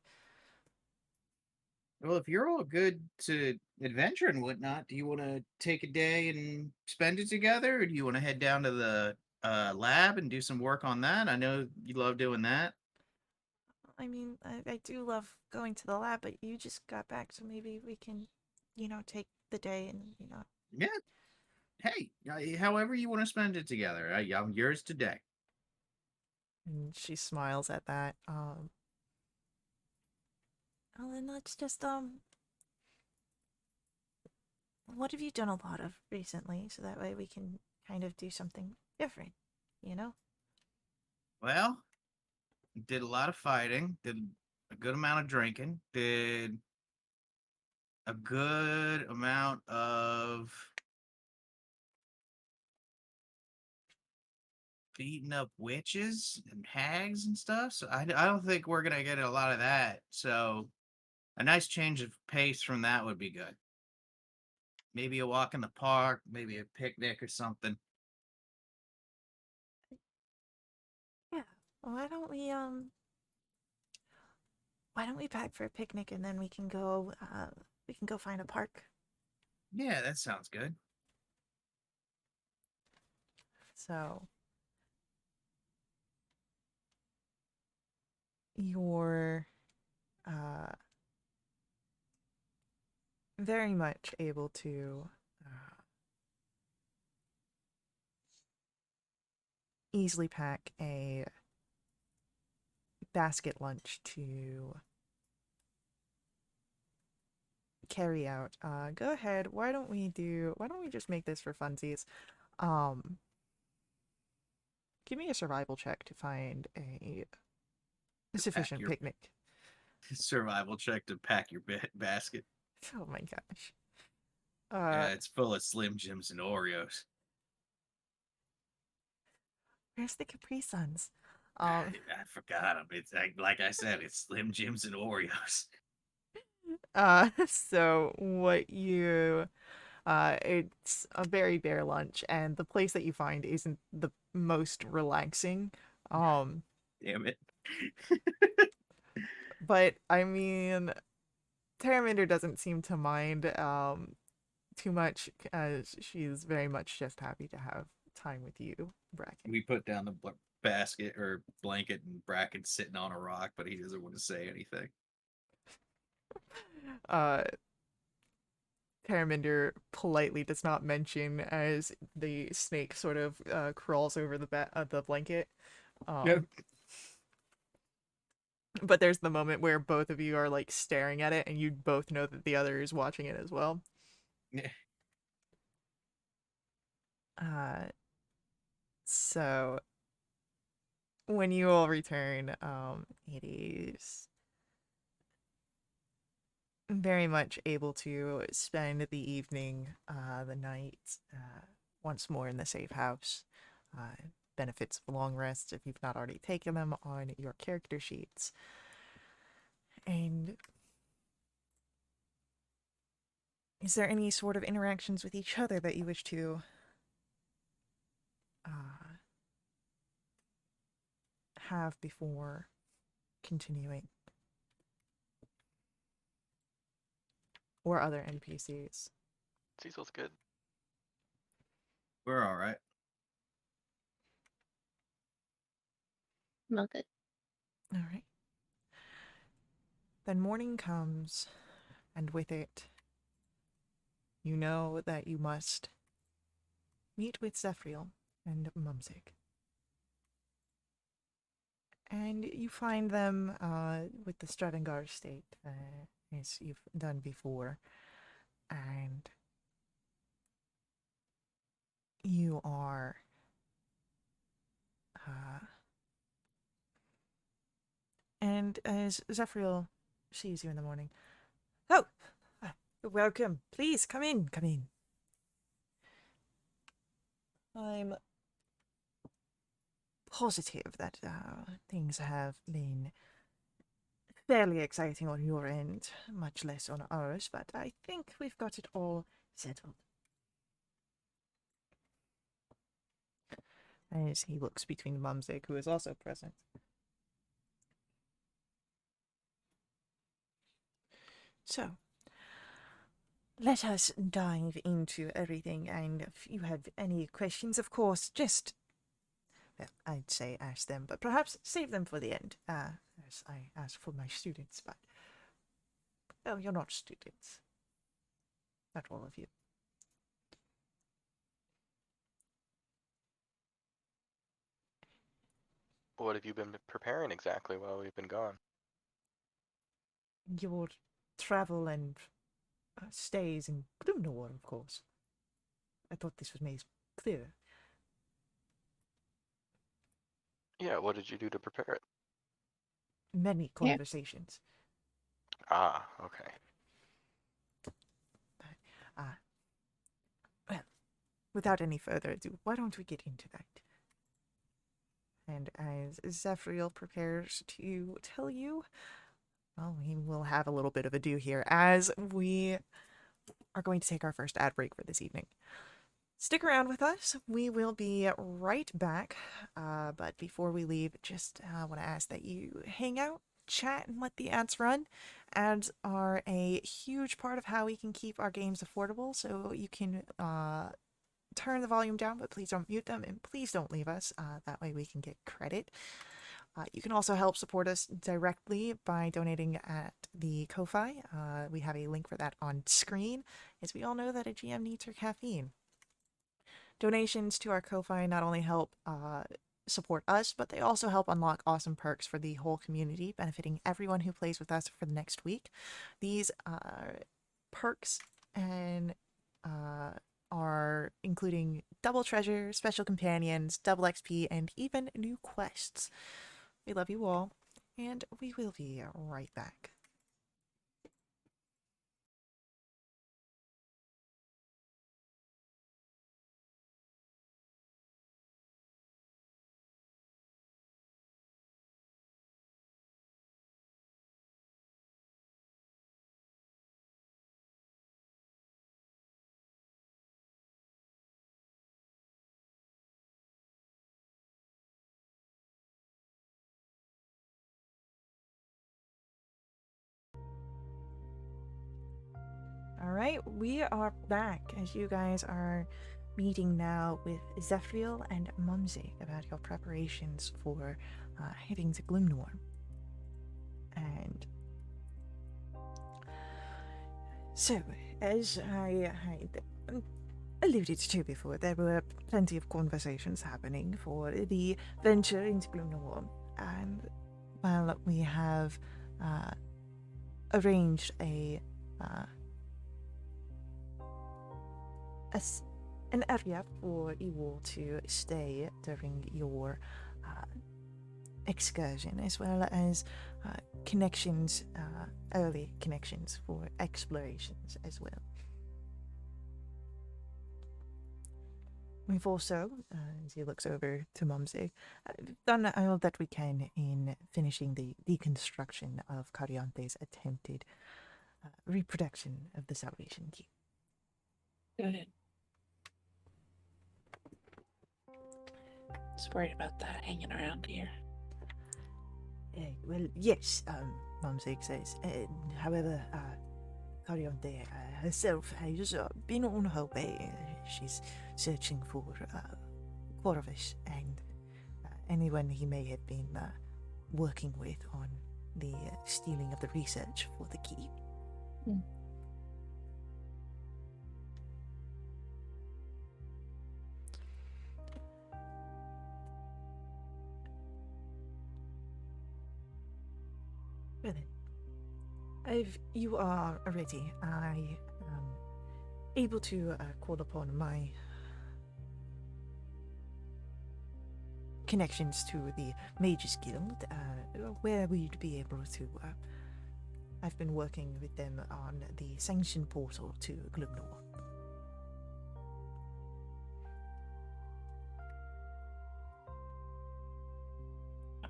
Well, if you're all good to adventure and whatnot, do you want to take a day and spend it together, or do you want to head down to the lab and do some work on that? I know you love doing that. I mean, I do love going to the lab, but you just got back, so maybe we can, take the day and Yeah. Hey, however you want to spend it together, I'm yours today. And she smiles at that. Well, then let's just what have you done a lot of recently, so that way we can kind of do something different, you know? Well, did a lot of fighting, did a good amount of drinking, did a good amount of beating up witches and hags and stuff. So I don't think we're gonna get a lot of that. So a nice change of pace from that would be good. Maybe a walk in the park, maybe a picnic or something. Yeah. Why don't we pack for a picnic and then we can go find a park. Yeah, that sounds good. So your uh very much able to easily pack a basket lunch to carry out. Go ahead. Why don't we just make this for funsies? Give me a survival check to find a sufficient your- picnic. Survival check to pack your basket. Oh my gosh. Yeah, it's full of Slim Jims and Oreos. Where's the Capri Suns? I forgot them. It's like I said, it's Slim Jims and Oreos. So what you it's a very bare lunch, and the place that you find isn't the most relaxing. Damn it. But I mean, Terraminder doesn't seem to mind too much, as she's very much just happy to have time with you, Bracken. We put down the basket or blanket, and Bracken's sitting on a rock, but he doesn't want to say anything. Terraminder politely does not mention as the snake sort of crawls over the blanket. Yep. But there's the moment where both of you are like staring at it, and you both know that the other is watching it as well. Yeah. So when you all return, it is very much able to spend the evening, the night, once more in the safe house. Benefits of long rests, if you've not already taken them, on your character sheets. And is there any sort of interactions with each other that you wish to have before continuing? Or other NPCs? Cecil's good. We're all right. Not good. All right. Then morning comes, and with it, you know that you must meet with Zephyriel and Mumsig. And you find them with the Stradengar state, as you've done before. And you are and as Zephyriel sees you in the morning, "Oh, welcome. Please come in, come in. I'm positive that things have been fairly exciting on your end, much less on ours, but I think we've got it all settled." As he looks between Mumsig, who is also present. So, let us dive into everything, and if you have any questions, of course, just, well, I'd say ask them, but perhaps save them for the end, as I ask for my students, but, well, you're not students. Not all of you. What have you been preparing exactly while we've been gone? Your travel and stays in Gloomnor, of course. I thought this was made clear. Yeah, what did you do to prepare it? Many conversations. Ah, okay. Well, without any further ado, why don't we get into that? And as Zephyriel prepares to tell you, well, we will have a little bit of ado here, as we are going to take our first ad break for this evening. Stick around with us. We will be right back. But before we leave, just want to ask that you hang out, chat, and let the ads run. Ads are a huge part of how we can keep our games affordable, so you can turn the volume down, but please don't mute them, and please don't leave us. That way we can get credit. You can also help support us directly by donating at the Ko-Fi. We have a link for that on screen, as we all know that a GM needs her caffeine. Donations to our Ko-Fi not only help support us, but they also help unlock awesome perks for the whole community, benefiting everyone who plays with us for the next week. These perks and are including double treasure, special companions, double XP, and even new quests. We love you all, and we will be right back. Alright, we are back as you guys are meeting now with Zephyriel and Mumsy about your preparations for heading to Gloomnorn. And so, as I alluded to before, there were plenty of conversations happening for the venture into Gloomnorn. And, well, we have arranged an area for you all to stay during your excursion, as well as connections, early connections for explorations as well. We've also, as he looks over to Mumsy, done all that we can in finishing the deconstruction of Cariante's attempted reproduction of the Salvation Key. Good. Just worried about that hanging around here. Well, yes, Mumsy says. However, Cariante herself has been on her way. She's searching for Corvus and anyone he may have been working with on the stealing of the research for the key. Well then, if you are ready, I am able to call upon my connections to the Mages Guild, where we'd be able to. I've been working with them on the sanction portal to Gloomnorn.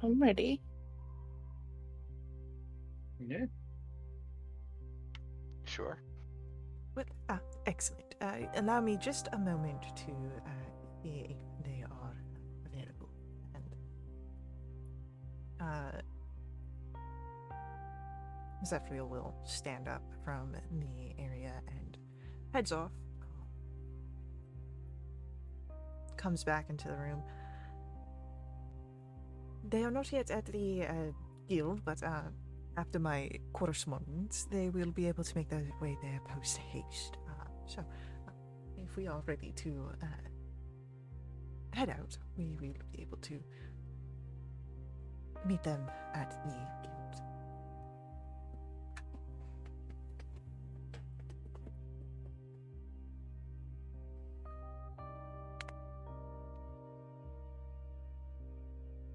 I'm ready. Yeah. Sure. Well, excellent. Allow me just a moment to see if they are available. And Zephyriel will stand up from the area and heads off. Comes back into the room. They are not yet at the guild, but after my correspondence, they will be able to make their way there post haste. So, if we are ready to head out, we will be able to meet them at the guild.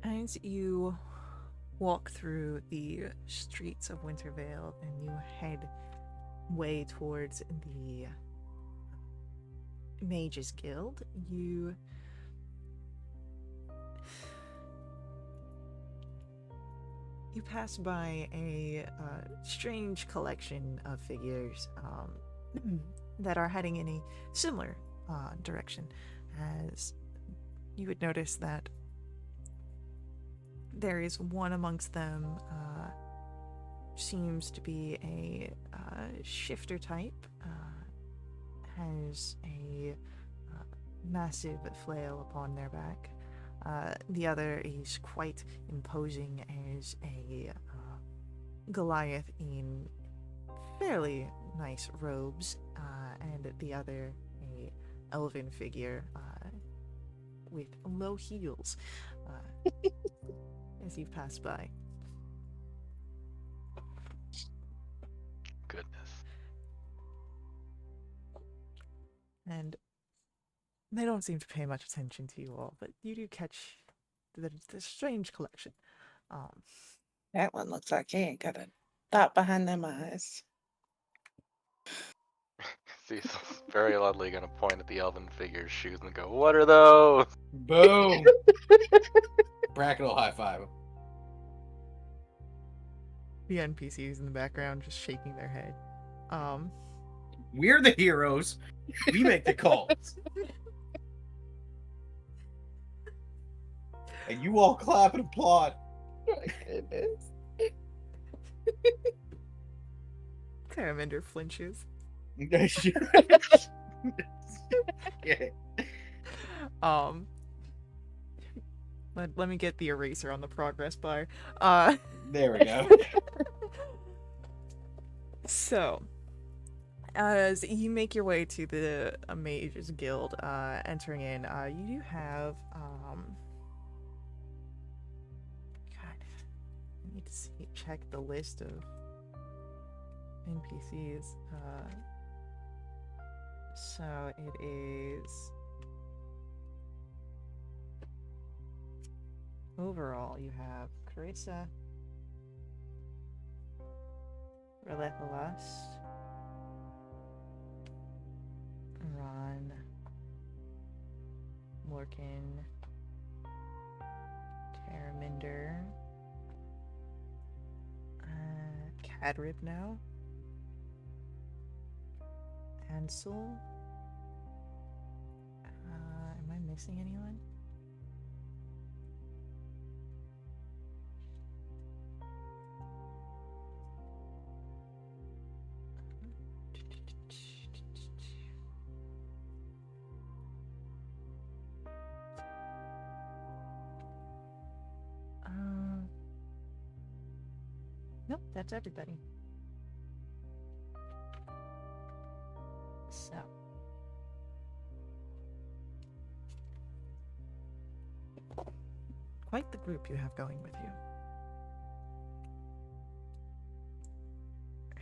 As you walk through the streets of Wintervale and you head way towards the Mages Guild, you pass by a strange collection of figures that are heading in a similar direction. As you would notice that there is one amongst them, seems to be a shifter type, has a massive flail upon their back, The other is quite imposing as a Goliath in fairly nice robes, and the other a elven figure with low heels as you pass by. Goodness. And they don't seem to pay much attention to you all, but you do catch the strange collection. That one looks like he ain't got a thought behind them eyes. Cecil's very loudly gonna point at the elven figure's shoes and go, "What are those?" Boom! Bracken will high five him. The NPCs in the background just shaking their head. We're the heroes. We make the calls. And you all clap and applaud. My goodness. Terraminder flinches. Yeah. Let me get the eraser on the progress bar. There we go. So, as you make your way to the Mages Guild, entering in, you do have, God, I need to check the list of NPCs. So it is, overall, you have Carissa, Relethalas, Ron, Morkin, Terraminder, Cadrib now, Ansel. Am I missing anyone? Nope, that's everybody. So. Quite the group you have going with you.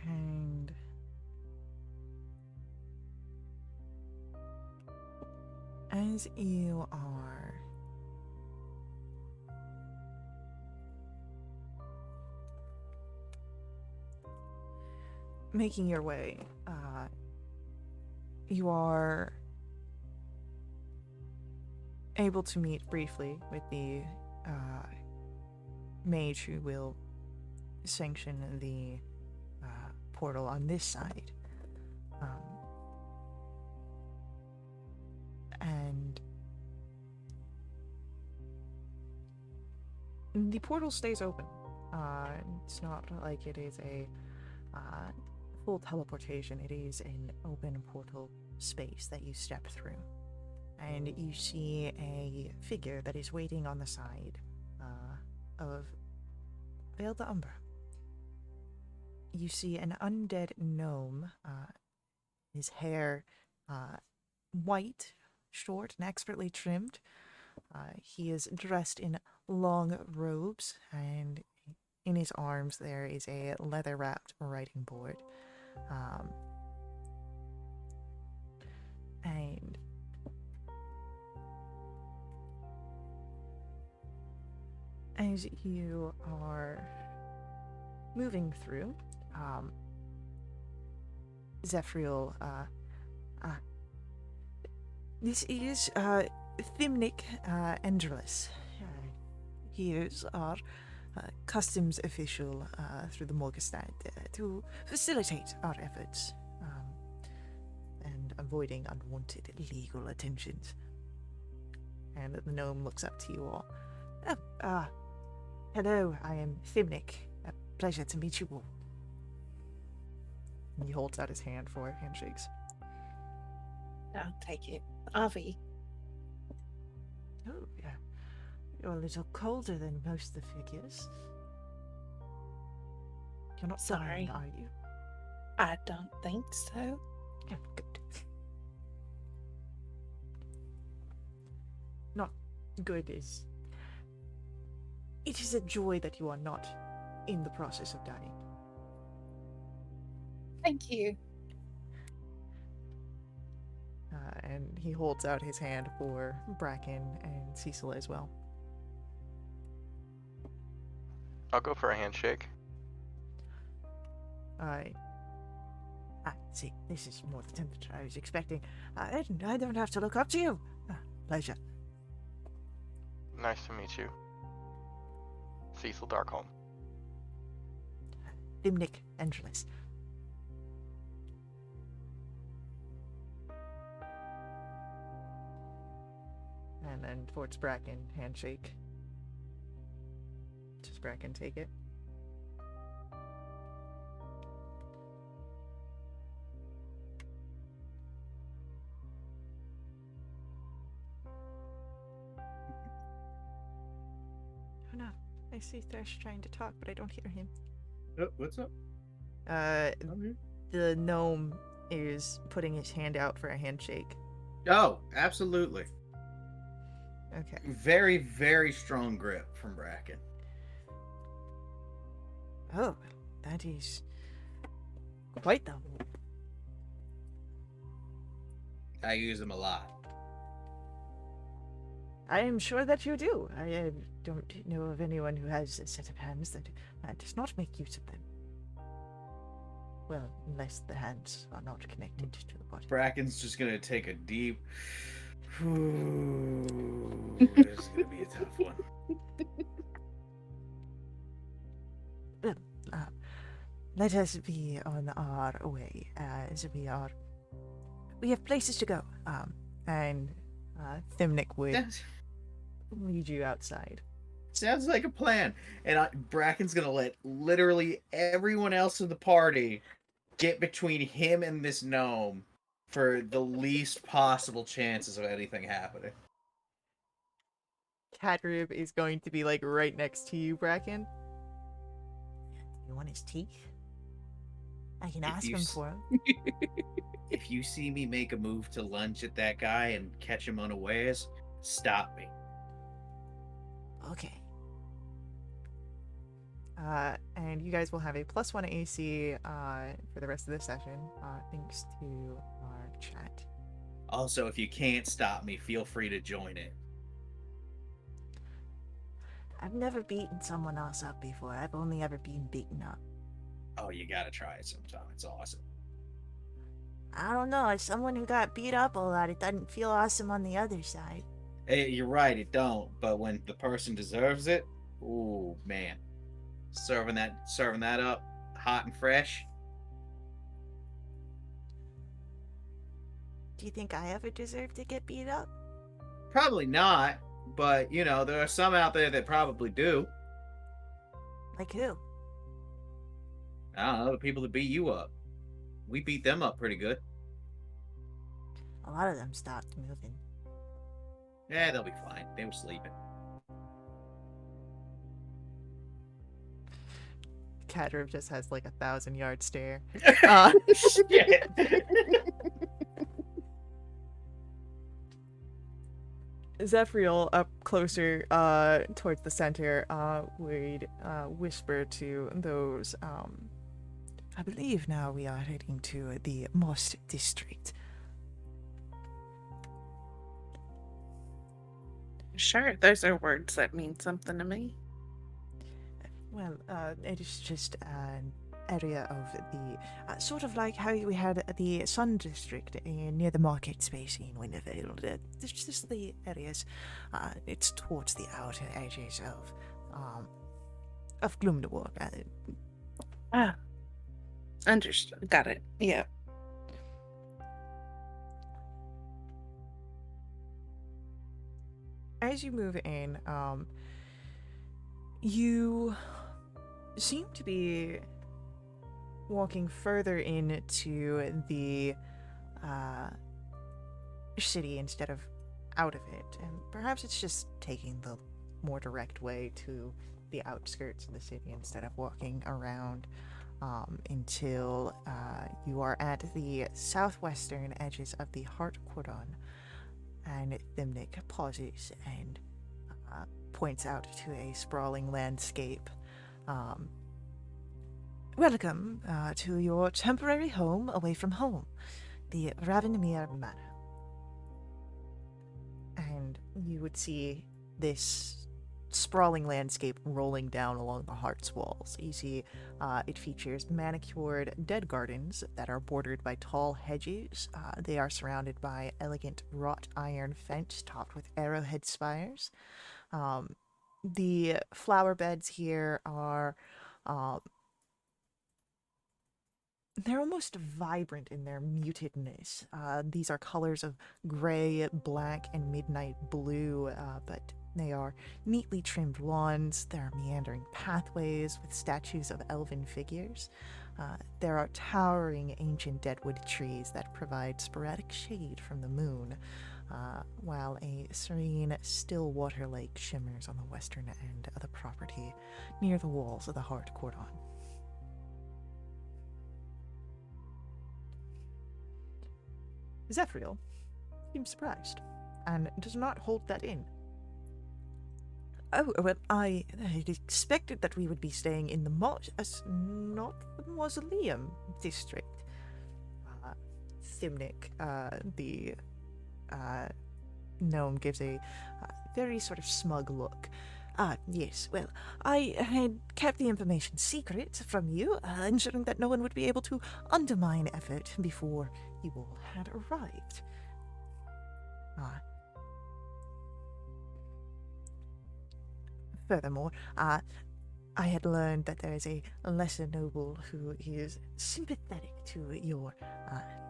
And as you are making your way, you are able to meet briefly with the mage who will sanction the portal on this side. And the portal stays open. It's not like it is a full teleportation. It is an open portal space that you step through. And you see a figure that is waiting on the side of Vale de Umbra. You see an undead gnome, his hair white, short, and expertly trimmed. He is dressed in long robes, and in his arms there is a leather-wrapped writing board. And as you are moving through, Zephyriel, this is Thimnic Endrellis. He is our customs official through the Morgestad to facilitate our efforts and avoiding unwanted legal attentions. And the gnome looks up to you all. Hello, I am Thimnic. A pleasure to meet you all. And he holds out his hand for handshakes. I'll take it. Avi. Oh, yeah. You're a little colder than most of the figures. You're not Sorry. dying, are you? I don't think so. Oh, good. Not good is... It is a joy that you are not in the process of dying. Thank you. And he holds out his hand for Bracken and Cecil as well. I'll go for a handshake. See, this is more the temperature I was expecting. I don't have to look up to you. Pleasure. Nice to meet you. Cecil Darkholm. Dimnick Angelis. And then towards Bracken, handshake. Does Bracken take it? Oh no, I see Thresh trying to talk, but I don't hear him. Oh, what's up? I'm here. The gnome is putting his hand out for a handshake. Oh, absolutely. Okay. Very, very strong grip from Bracken. Oh, that is quite the hold. I use them a lot. I am sure that you do. I don't know of anyone who has a set of hands that does not make use of them. Well, unless the hands are not connected to the body. Bracken's just gonna take a deep. This is gonna be a tough one. Let us be on our way, as we have places to go. And Thimnick would lead you outside. Sounds like a plan. And Bracken's gonna let literally everyone else in the party get between him and this gnome for the least possible chances of anything happening. Catrib is going to be like right next to you, Bracken. You want his teeth? I can ask him for him. If you see me make a move to lunge at that guy and catch him unawares, stop me. Okay. And you guys will have a +1 AC for the rest of the session, thanks to our chat. Also, if you can't stop me, feel free to join it. I've never beaten someone else up before. I've only ever been beaten up. Oh, you gotta try it sometime. It's awesome. I don't know. As someone who got beat up a lot, it doesn't feel awesome on the other side. Hey, you're right, it don't. But when the person deserves it, ooh, man. Serving that up hot and fresh. Do you think I ever deserve to get beat up? Probably not, but you know, there are some out there that probably do. Like who? I don't know, the people that beat you up. We beat them up pretty good. A lot of them stopped moving. Yeah, they'll be fine. They were sleeping. Catrib just has like 1,000-yard stare. Shit. Zephyriel, up closer towards the center, would whisper to those. I believe now we are heading to the Most District. Sure, those are words that mean something to me. Well, it is just an area of the sort of like how we had the Sun District near the market space in Wintervale. It's just the areas. It's towards the outer edges of Gloomdewar. Understood. Got it. Yeah. As you move in, you seem to be walking further into the city instead of out of it, and perhaps it's just taking the more direct way to the outskirts of the city instead of walking around until you are at the southwestern edges of the Heart Cordon. And Thimnick pauses and points out to a sprawling landscape. Welcome to your temporary home away from home, the Ravenmere Manor. And you would see this sprawling landscape rolling down along the Heart's walls. You see it features manicured dead gardens that are bordered by tall hedges. They are surrounded by elegant wrought iron fence topped with arrowhead spires. The flower beds here are they're almost vibrant in their mutedness. These are colors of gray, black, and midnight blue, but they are neatly trimmed lawns. There are meandering pathways with statues of elven figures. There are towering ancient deadwood trees that provide sporadic shade from the moon, while a serene, still water lake shimmers on the western end of the property near the walls of the Heart Cordon. Zephyriel seems surprised and does not hold that in. Oh, well, I had expected that we would be staying in the not the mausoleum district. Thimnick, the gnome, gives a very sort of smug look. Yes, well, I had kept the information secret from you, ensuring that no one would be able to undermine effort before you all had arrived. Furthermore, I had learned that there is a lesser noble who is sympathetic to your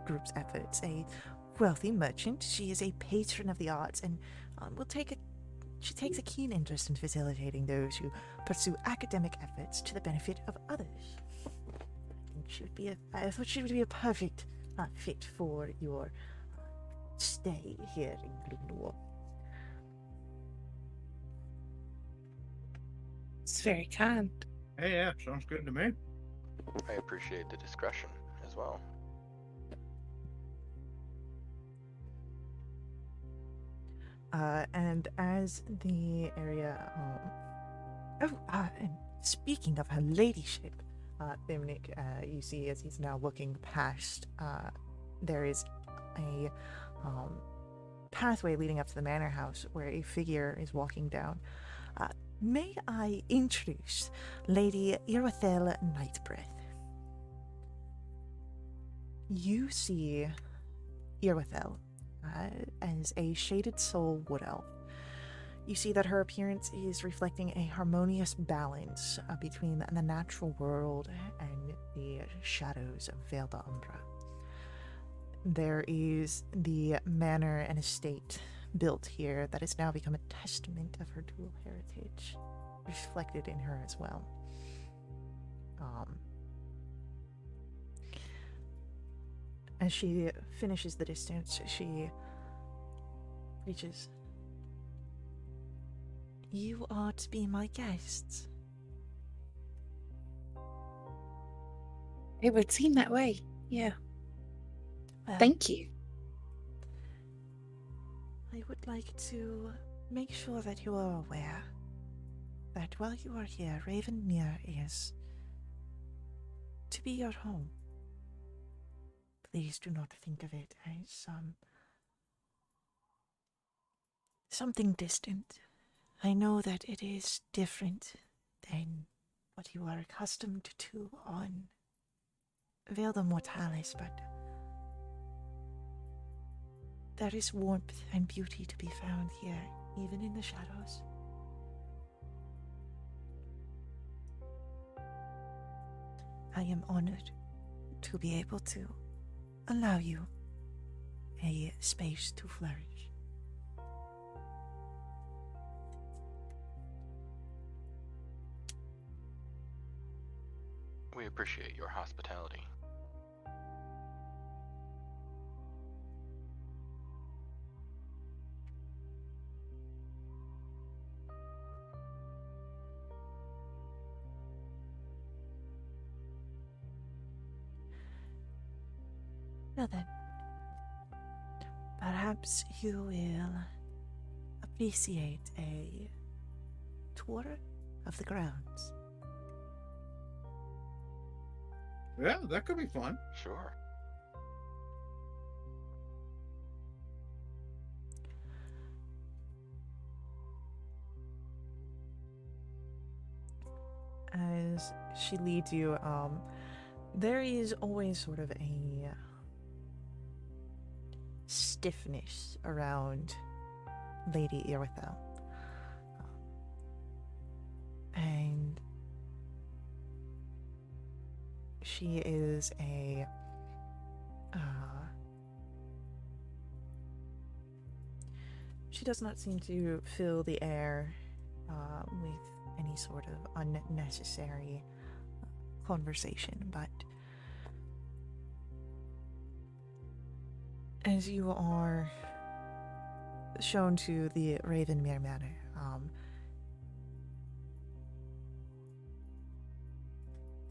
group's efforts, a wealthy merchant. She is a patron of the arts and she takes a keen interest in facilitating those who pursue academic efforts to the benefit of others. I thought she would be a perfect fit for your stay here in Gloomlore. It's very kind. Hey, yeah, sounds good to me. I appreciate the discretion as well. And as the area... and speaking of her ladyship, Thimnick, you see as he's now looking past, there is a pathway leading up to the manor house where a figure is walking down. May I introduce Lady Irwithel Nightbreath? You see Irwithel as a shaded soul wood elf. You see that her appearance is reflecting a harmonious balance between the natural world and the shadows of Vale d'Umbra. There is the manor and estate built here that has now become a testament of her dual heritage, reflected in her as well. As she finishes the distance, she reaches. You are to be my guests. It would seem that way, yeah. Well, Thank you. I would like to make sure that you are aware that while you are here, Ravenmere is to be your home. Please do not think of it as something distant. I know that it is different than what you are accustomed to on Vale Mortalis, but there is warmth and beauty to be found here, even in the shadows. I am honored to be able to allow you a space to flourish. We appreciate your hospitality. Well then, perhaps you will appreciate a tour of the grounds. Yeah, that could be fun. Sure. As she leads you, there is always sort of a stiffness around Lady Irithyll. And she is she does not seem to fill the air with any sort of unnecessary conversation, but as you are shown to the Ravenmere Manor,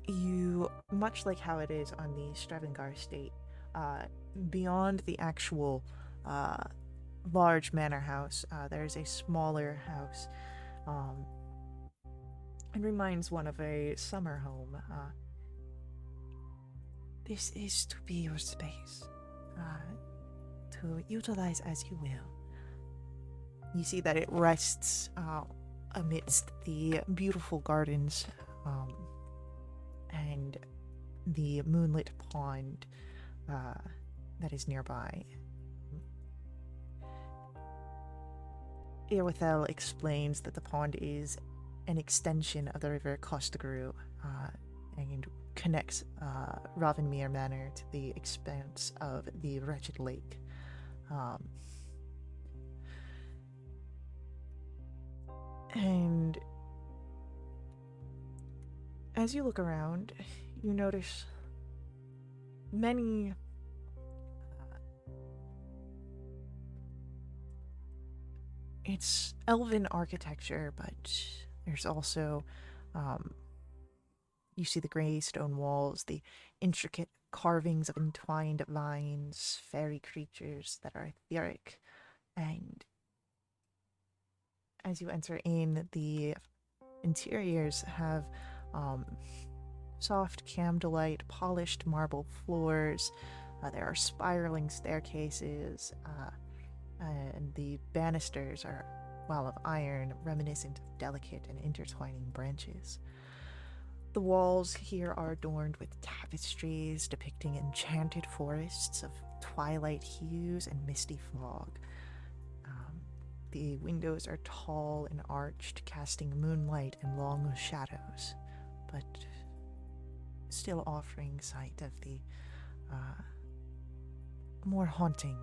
you, much like how it is on the Stravengar estate, beyond the actual large manor house, there is a smaller house. It reminds one of a summer home. This is to be your space, to utilize as you will. You see that it rests amidst the beautiful gardens and the moonlit pond that is nearby. Irithyll explains that the pond is an extension of the river Costagru and connects Ravenmere Manor to the expanse of the Wretched Lake. And as you look around, you notice many it's elven architecture, but there's also you see the gray stone walls, the intricate carvings of entwined vines, fairy creatures that are etheric, and as you enter in, the interiors have soft candlelight, polished marble floors. There are spiraling staircases, and the banisters are, well, of iron, reminiscent of delicate and intertwining branches. The walls here are adorned with tapestries depicting enchanted forests of twilight hues and misty fog. The windows are tall and arched, casting moonlight and long shadows, but still offering sight of the more haunting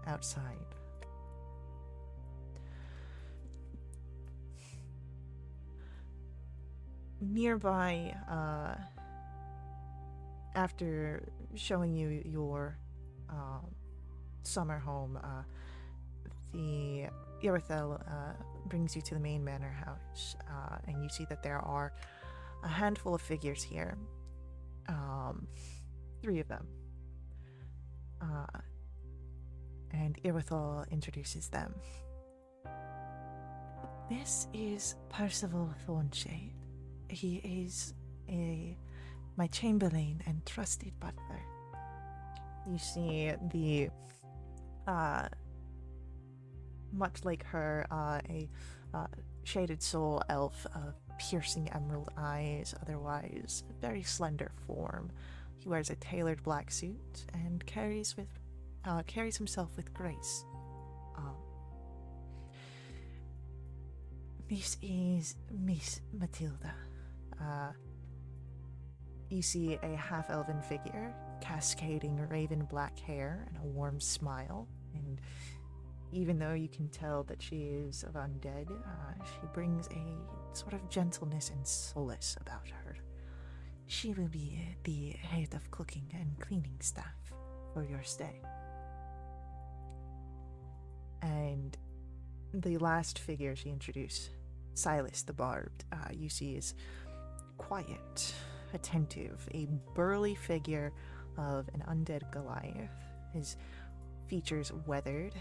outside. Nearby, after showing you your summer home, the Irithyll brings you to the main manor house, and you see that there are a handful of figures here. 3 of them. And Irithyll introduces them. This is Percival Thornshade. He is my chamberlain and trusted butler. You see the much like her, a shaded soul elf of piercing emerald eyes, otherwise very slender form. He wears a tailored black suit and carries himself with grace. This is Miss Matilda. You see a half-elven figure, cascading raven black hair and a warm smile, and even though you can tell that she is of undead, she brings a sort of gentleness and solace about her. She will be the head of cooking and cleaning staff for your stay. And the last figure she introduced, Silas the Barbed, you see is quiet, attentive, a burly figure of an undead Goliath, his features weathered,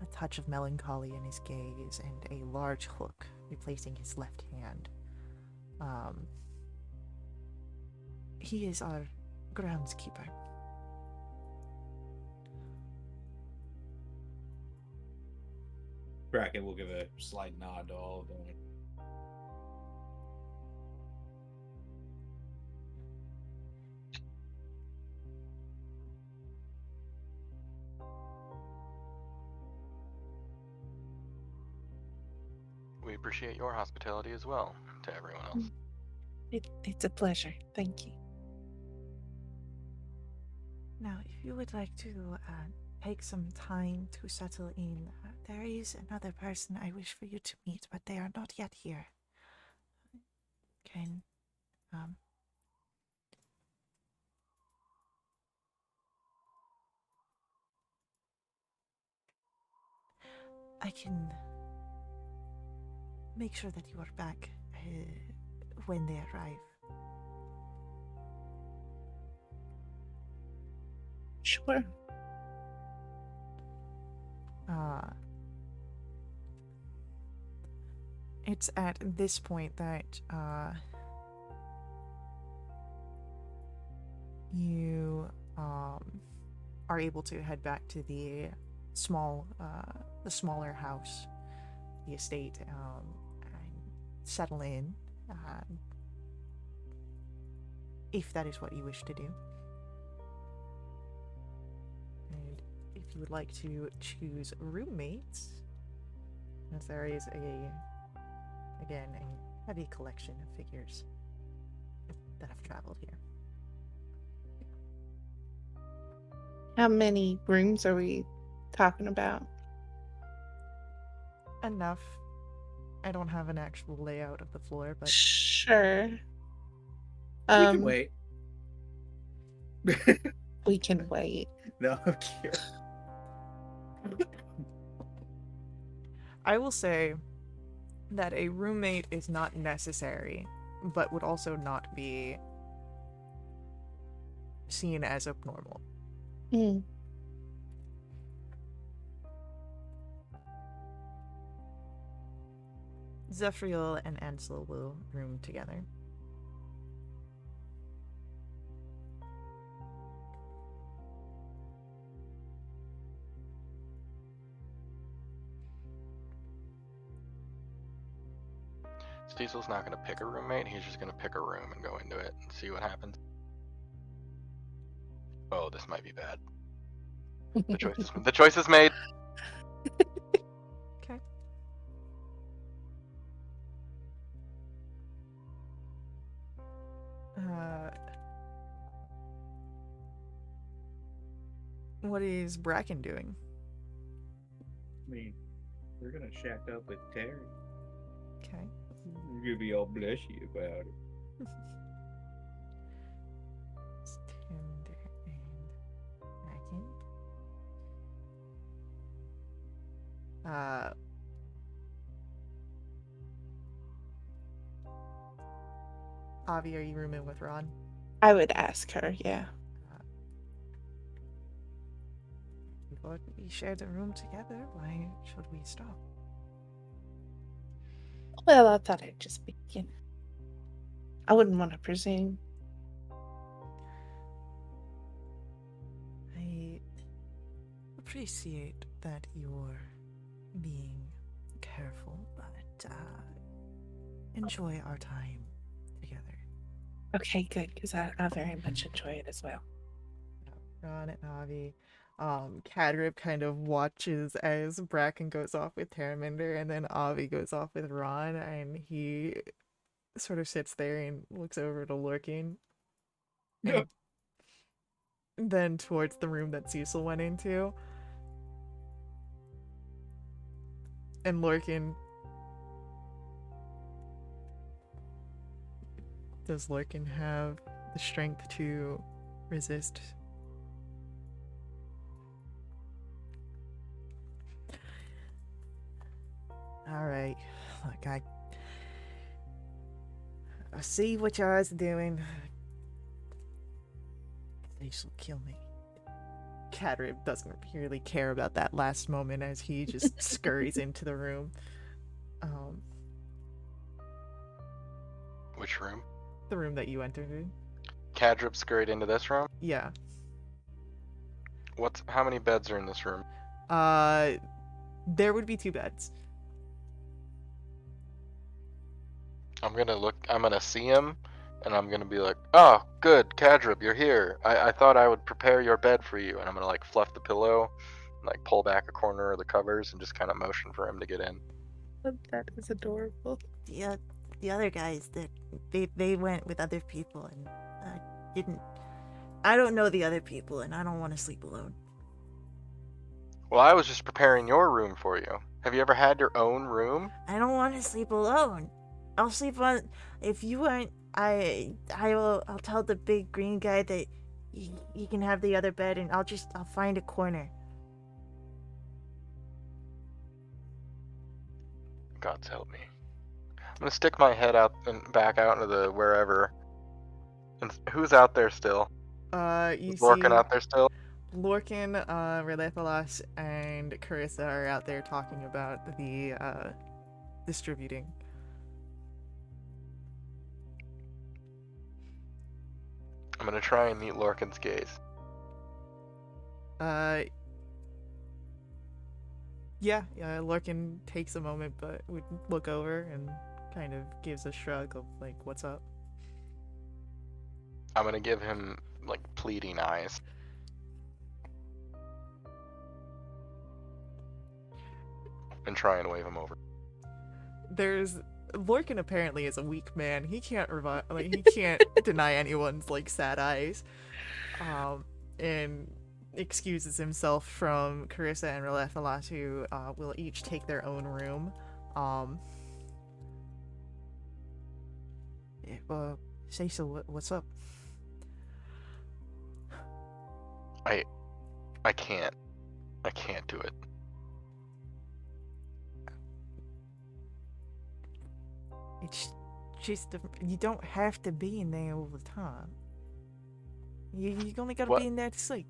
a touch of melancholy in his gaze, and a large hook replacing his left hand. He is our groundskeeper. Bracken will give a slight nod to all of them. We appreciate your hospitality as well to everyone else. It's a pleasure. Thank you. Now, if you would like to take some time to settle in, there is another person I wish for you to meet, but they are not yet here. Can, I can make sure that you are back when they arrive. Sure. It's at this point that you are able to head back to the smaller house, the estate, and settle in, if that is what you wish to do. And if you would like to choose roommates, as there is a heavy collection of figures that have traveled here. How many rooms are we talking about? Enough. I don't have an actual layout of the floor, but Sure. We can wait. We can wait. No, I'm kidding. I will say that a roommate is not necessary, but would also not be seen as abnormal. Mm. Zephyriel and Ansel will room together. Steezel's not going to pick a roommate, he's just going to pick a room and go into it and see what happens. Oh, this might be bad. The choice is made. Okay. What is Bracken doing? I mean, we're gonna shack up with Terry. Okay. You're gonna be all blushy about it. It's Tinder and Bracken. Avi, are you rooming with Ron? I would ask her, yeah. We share the room together. Why should we stop? Well, I thought I'd just be, I wouldn't want to presume. I appreciate that you're being careful, but enjoy our time together. Okay, good, because I very much enjoy it as well. Ron and Avi. Cadrip kind of watches as Bracken goes off with Terraminder, and then Avi goes off with Ron, and he sort of sits there and looks over to Lurkin. And then towards the room that Cecil went into. And Lurkin... Does Lurkin have the strength to resist? Alright. Look, I see what y'all is doing. They shall kill me. Cadrib doesn't really care about that last moment as he just scurries into the room. Which room? The room that you entered in. Cadrip scurried into this room? Yeah. How many beds are in this room? There would be 2 beds. I'm gonna see him, and I'm gonna be like, oh, good, Cadrip, you're here. I thought I would prepare your bed for you, and I'm gonna like fluff the pillow, and, like pull back a corner of the covers, and just kind of motion for him to get in. That is adorable. The other guys, they went with other people, and I don't know the other people, and I don't want to sleep alone. Well, I was just preparing your room for you. Have you ever had your own room? I don't want to sleep alone. I'll sleep on. If you want, I'll tell the big green guy that you can have the other bed, and I'll find a corner. God's help me. I'm gonna stick my head out and back out into the wherever. And who's out there still? You Is Lorcan see out there still? Lorcan, Relethalas, and Carissa are out there talking about the distributing. I'm gonna try and meet Lorcan's gaze. Yeah, Lorcan takes a moment, but would look over and kind of gives a shrug of like, "What's up?" I'm gonna give him like pleading eyes. And try and wave him over. Lorcan apparently is a weak man. He can't he can't deny anyone's like sad eyes. And excuses himself from Carissa and Relethalas, who will each take their own room. Cecil, what's up? I can't do it. It's just you don't have to be in there all the time. You only gotta be in there to sleep.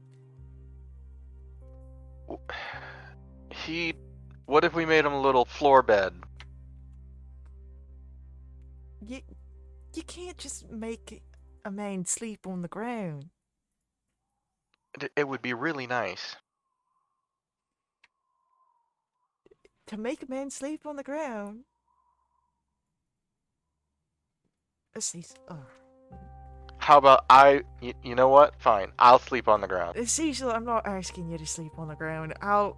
What if we made him a little floor bed? You can't just make a man sleep on the ground. It would be really nice. To make a man sleep on the ground? How about you know what? Fine, I'll sleep on the ground. Cecil, I'm not asking you to sleep on the ground. No,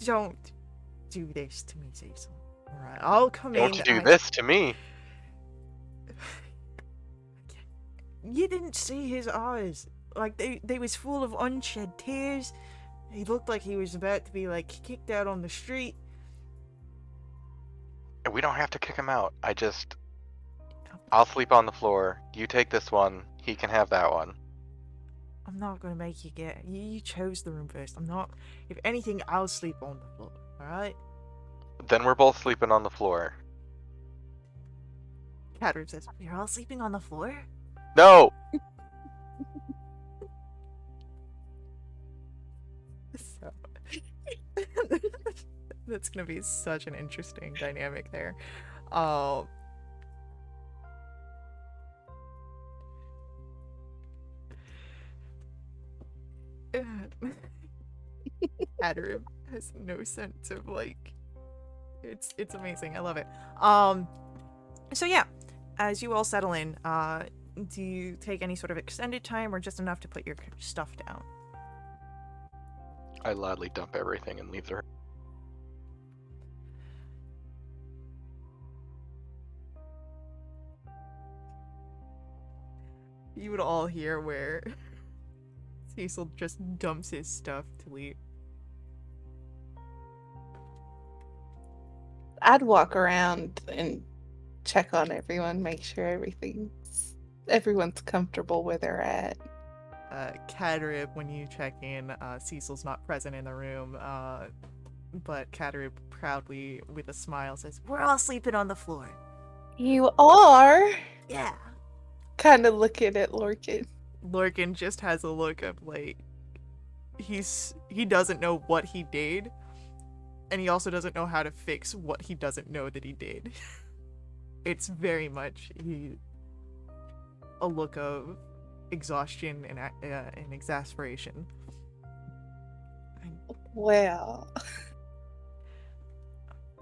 Don't do this to me, Cecil. Alright, I'll come in. Don't you do this to me. You didn't see his eyes. Like, they was full of unshed tears. He looked like he was about to be, like, kicked out on the street. We don't have to kick him out. I'll sleep on the floor. You take this one. He can have that one. I'm not gonna make you you chose the room first. If anything, I'll sleep on the floor, alright? Then we're both sleeping on the floor. Cadrib says, "You're all sleeping on the floor?" No! So, that's gonna be such an interesting dynamic there. Cadrib has no sense of like, it's amazing. I love it. So yeah, as you all settle in, do you take any sort of extended time or just enough to put your stuff down? I loudly dump everything and leave the room. You would all hear where Cecil just dumps his stuff to leave. I'd walk around and check on everyone, make sure everyone's comfortable where they're at. Cadrib, when you check in, Cecil's not present in the room, but Cadrib proudly, with a smile, says, "We're all sleeping on the floor." You are? Yeah. Kind of looking at Lorcan. Lorcan just has a look of like, he doesn't know what he did, and he also doesn't know how to fix what he doesn't know that he did. It's very much a look of exhaustion and exasperation. Well,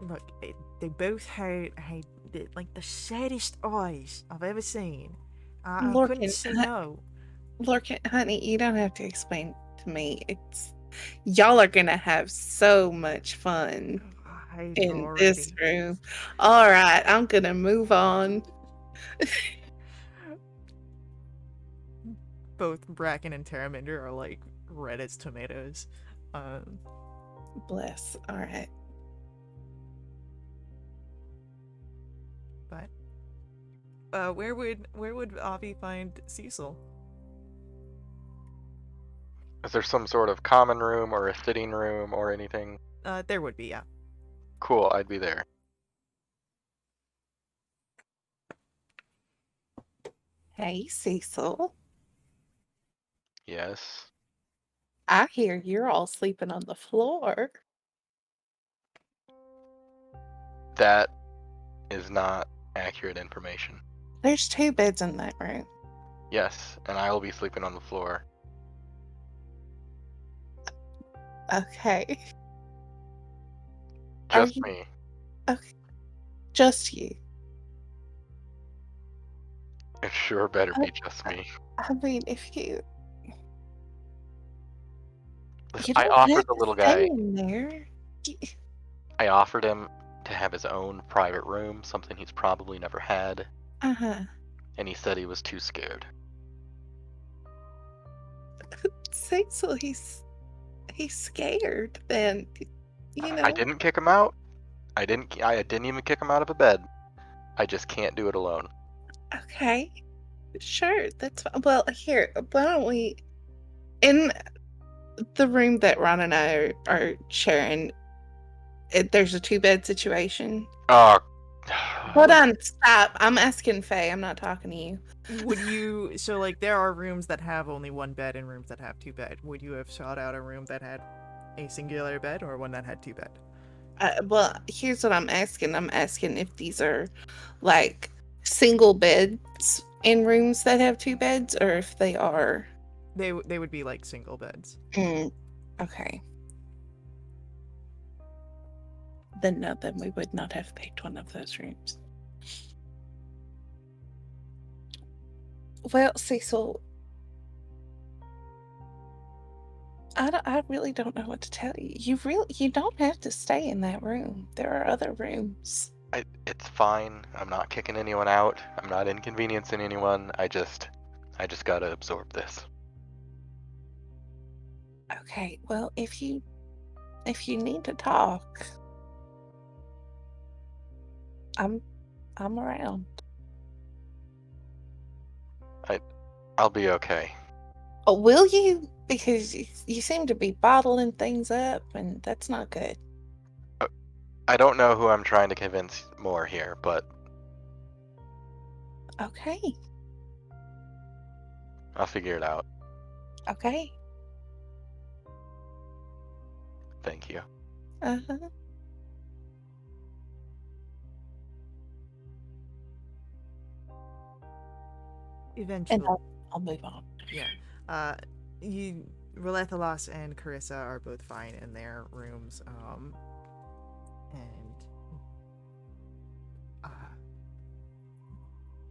Look, they both had like the saddest eyes I've ever seen. I couldn't Lorcan, say no. Lorcan, honey, you don't have to explain to me. It's y'all are gonna have so much fun I in this already. room. All right, I'm gonna move on. Both Bracken and Terraminder are like red as tomatoes. Bless. All right. But where would Avi find Cecil? Is there some sort of common room or a sitting room or anything? There would be, yeah. Cool, I'd be there. Hey, Cecil. Yes. I hear you're all sleeping on the floor. That is not accurate information. There's 2 beds in that room. Yes, and I will be sleeping on the floor. Okay. Are Just you me. okay? Just you. It sure better I, be just me. I mean, if you Listen, I don't offered have the to little stay guy, in there. I offered him to have his own private room, something he's probably never had, Uh-huh. and he said he was too scared. Cecil, he's scared. Then, you I know. didn't kick him out. I didn't even kick him out of a bed. I just can't do it alone. Okay. Sure, that's fine. Well, here, why don't we in the room that Ron and I are sharing, there's a 2-bed situation. Oh, Hold on, stop. I'm asking Faye. I'm not talking to you. Would you so like there are rooms that have only one bed and rooms that have 2 bed. Would you have sought out a room that had a singular bed or one that had 2 bed? Well, here's what I'm asking. I'm asking if these are like single beds in rooms that have 2 beds, or if they are. They would be like single beds. Okay. Then no, then we would not have picked one of those rooms. Well, Cecil, I really don't know what to tell you. You don't have to stay in that room. There are other rooms. it's fine. I'm not kicking anyone out. I'm not inconveniencing anyone. I just gotta absorb this. Okay. Well, if you need to talk, I'm around. I'll be okay. Oh, will you? Because you seem to be bottling things up, and that's not good. I don't know who I'm trying to convince more here, but Okay. I'll figure it out. Okay. Thank you. Uh-huh. Eventually. And I'll move on. Yeah. Relethalos and Carissa are both fine in their rooms. And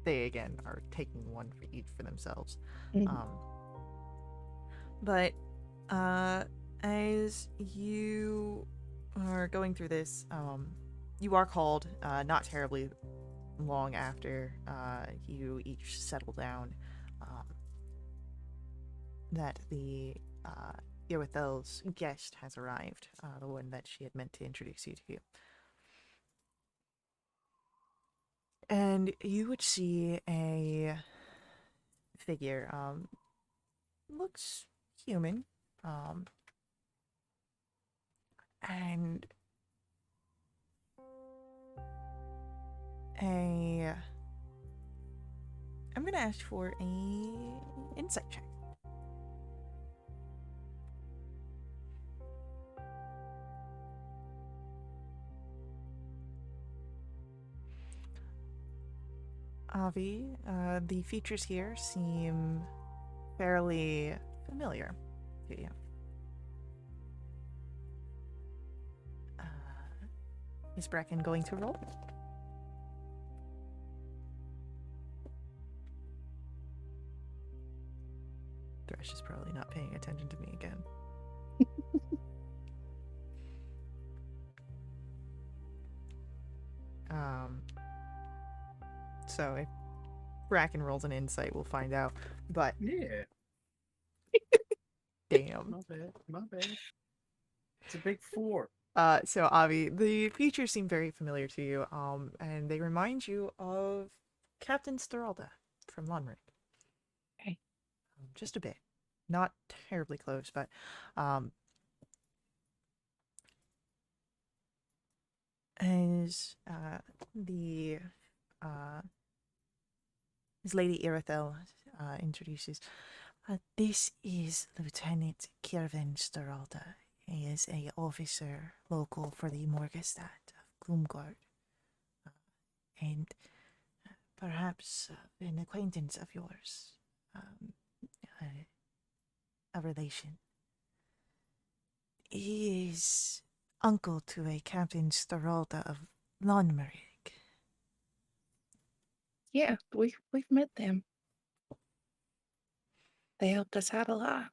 they again are taking one for each for themselves. Mhm. But as you are going through this, you are called not terribly long after you each settle down that the Irithel's guest has arrived, the one that she had meant to introduce you to. And you would see a figure, looks human, and I'm gonna ask for a insight check. Avi, the features here seem fairly familiar to you. Is Bracken going to roll? Thresh is probably not paying attention to me again. So if Bracken rolls an insight, we'll find out. But Yeah. damn. My bad. My bad. It's a big 4. So Avi, the features seem very familiar to you, and they remind you of Captain Steralda from Lonric. Okay. Just a bit. Not terribly close, but as the as Lady Irithel introduces, this is Lieutenant Kiervan Steralda. He is a officer local for the Morgenstadt of Gloomguard, and perhaps an acquaintance of yours, a relation. He is uncle to a Captain Steralda of Lonmeric. Yeah, we've met them. They helped us out a lot.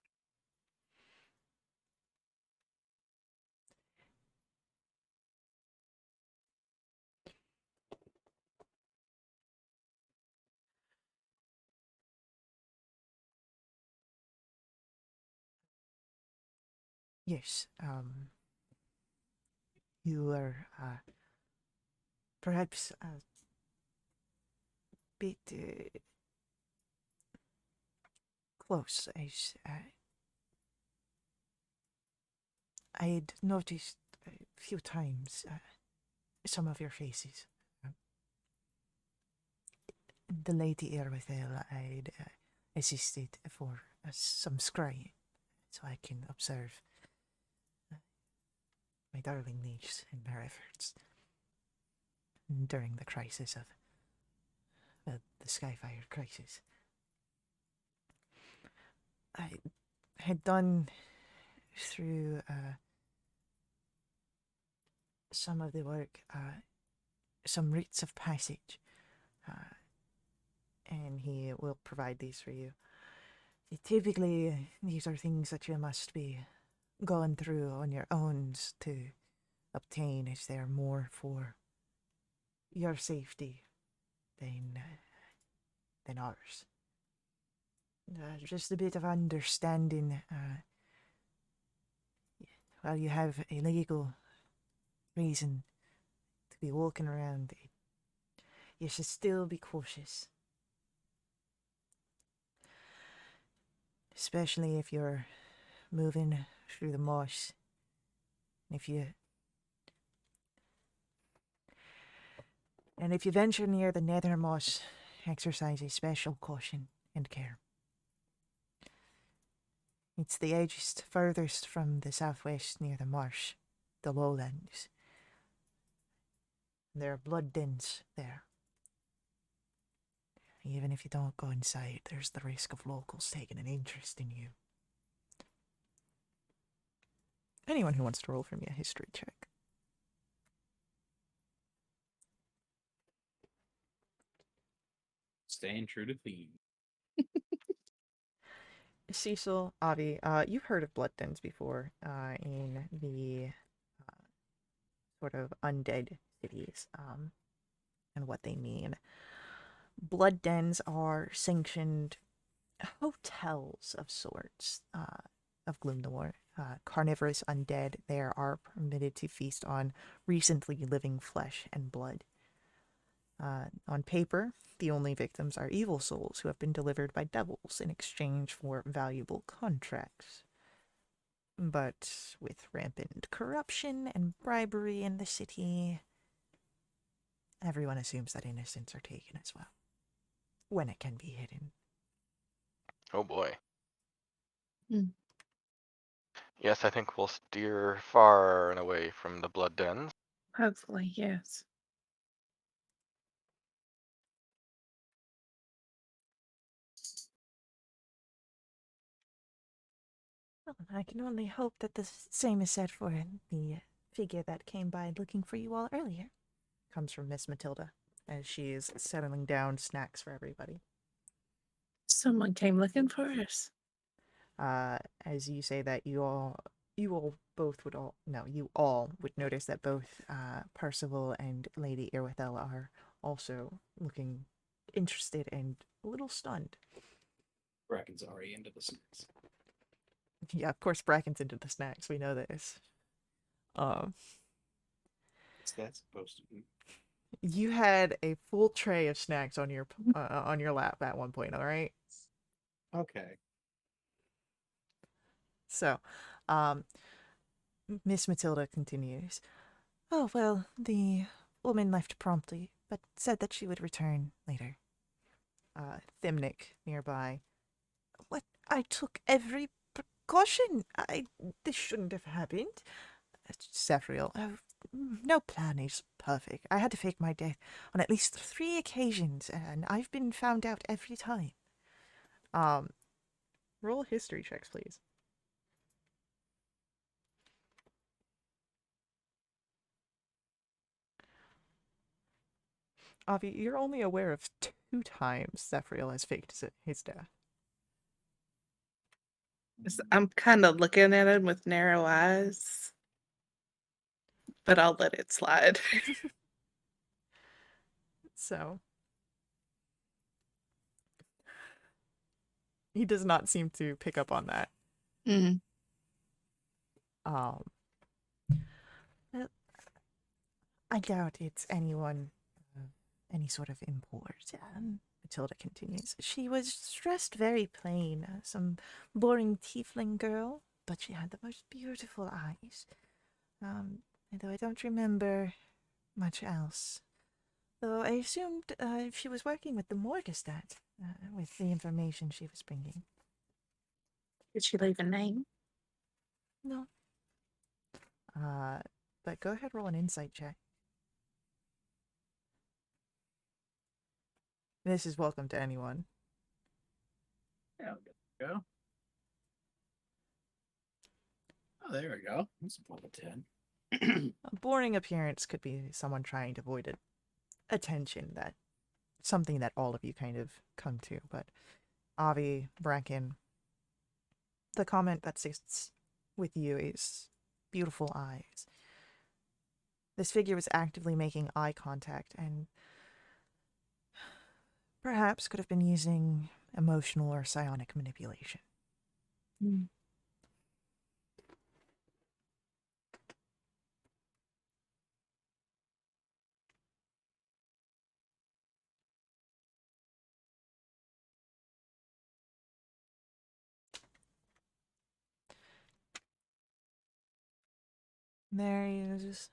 Yes, you are perhaps a bit close, as I had noticed a few times some of your faces. The Lady Irwithel I'd assisted for some scrying, so I can observe my darling niece and her efforts during the crisis of the Skyfire crisis. I had done through some of the work, some rites of passage, and he will provide these for you. Typically, these are things that you must be going through on your own to obtain, as they're more for your safety than ours. Just a bit of understanding. While you have a legal reason to be walking around, you should still be cautious. Especially if you're moving through the marsh. If you venture near the nether moss, exercise a special caution and care. It's the edgest furthest from the southwest near the marsh, the lowlands. There are blood dens there. Even if you don't go inside, there's the risk of locals taking an interest in you. Anyone who wants to roll for me a history check. Staying true to theme. Cecil, Avi, you've heard of blood dens before in the sort of undead cities and what they mean. Blood dens are sanctioned hotels of sorts of Gloomnoir. Carnivorous undead there are permitted to feast on recently living flesh and blood. On paper, the only victims are evil souls who have been delivered by devils in exchange for valuable contracts. But with rampant corruption and bribery in the city, everyone assumes that innocents are taken as well, when it can be hidden. Oh boy. Hmm. Yes, I think we'll steer far and away from the blood dens. Hopefully, yes. Well, I can only hope that the same is said for the figure that came by looking for you all earlier. Comes from Miss Matilda as she is settling down snacks for everybody. Someone came looking for us. As you say that, you all both would all no, you all would notice that both Percival and Lady Irwithel are also looking interested and a little stunned. Bracken's already into the snacks. Yeah, of course, Bracken's into the snacks. We know this. What's that supposed to be? You had a full tray of snacks on your lap at one point. All right. Okay. So, um, Miss Matilda continues. Oh, well, the woman left promptly, but said that she would return later. Thimnick nearby. What? I took every precaution. This shouldn't have happened. Zephyriel. No plan is perfect. I had to fake my death on at least 3 occasions, and I've been found out every time. Roll history checks, please. Avi, you're only aware of 2 times Zephyriel has faked his death. I'm kind of looking at him with narrow eyes, but I'll let it slide. So, he does not seem to pick up on that. Mm. Well, I doubt it's anyone of any sort of import. Matilda continues. She was dressed very plain, some boring tiefling girl, but she had the most beautiful eyes. Though I don't remember much else. Though I assumed she was working with the Morgestat, with the information she was bringing. Did she leave a name? No. But go ahead, roll an insight check. This is welcome to anyone. Yeah, there we go. Oh, there we go. That's a level 10. A boring appearance could be someone trying to avoid attention, that something that all of you kind of come to. But Avi, Bracken, the comment that sits with you is beautiful eyes. This figure was actively making eye contact and perhaps could have been using emotional or psionic manipulation. Mm. There is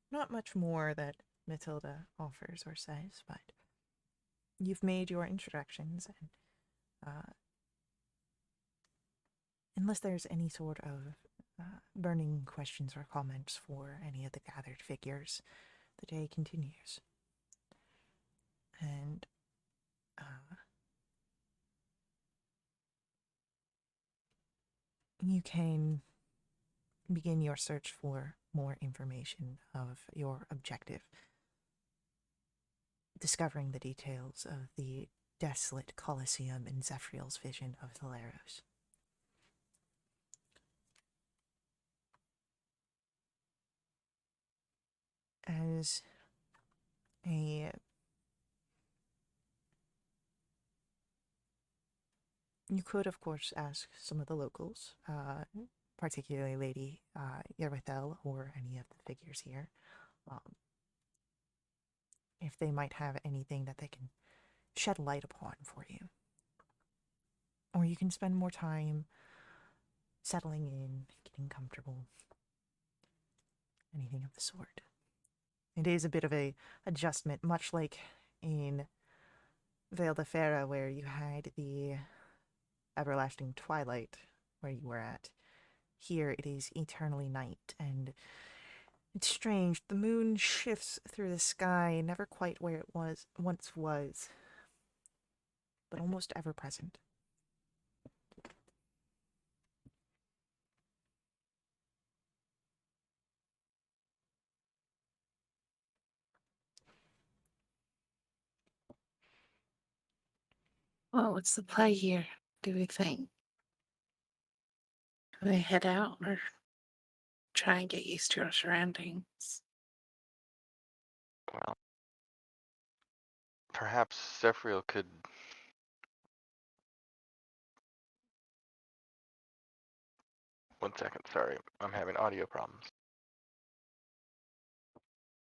not much more that Matilda offers or says, but you've made your introductions, and unless there's any sort of burning questions or comments for any of the gathered figures, the day continues. And you can begin your search for more information of your objective, discovering the details of the desolate Colosseum in Zephyriel's vision of Thaleros. As a You could, of course, ask some of the locals, particularly Lady Yerwithel or any of the figures here, if they might have anything that they can shed light upon for you. Or you can spend more time settling in, getting comfortable, anything of the sort. It is a bit of a adjustment, much like in Vale de Fera, where you had the everlasting twilight where you were at. Here it is eternally night, and it's strange. The moon shifts through the sky, never quite where it once was, but almost ever present. Well, what's the play here, do we think? Do we head out or try and get used to our surroundings? Well, perhaps Zephyriel could. One second, sorry. I'm having audio problems.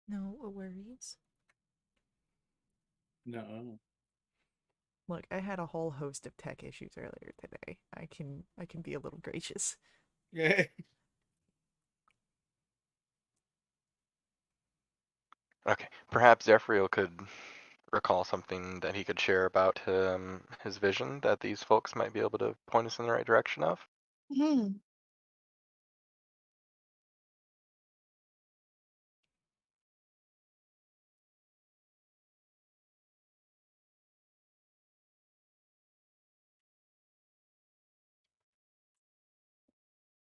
No worries. No. Look, I had a whole host of tech issues earlier today. I can be a little gracious. Yeah. Okay, perhaps Zephyriel could recall something that he could share about his vision that these folks might be able to point us in the right direction of. Hmm.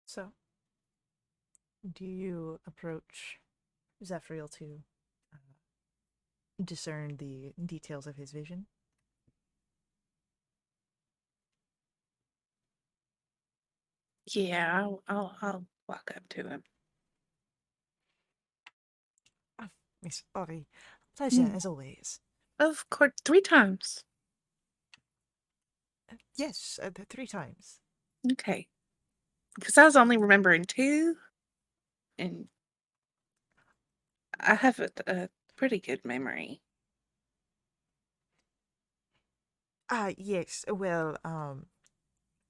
So, do you approach Zephyriel to discern the details of his vision? Yeah, I'll walk up to him. Oh, Miss Ori, pleasure Hmm. as always. Of course, 3 times. Yes, 3 times. Okay. Because I was only remembering 2, and I have a pretty good memory. Yes, well,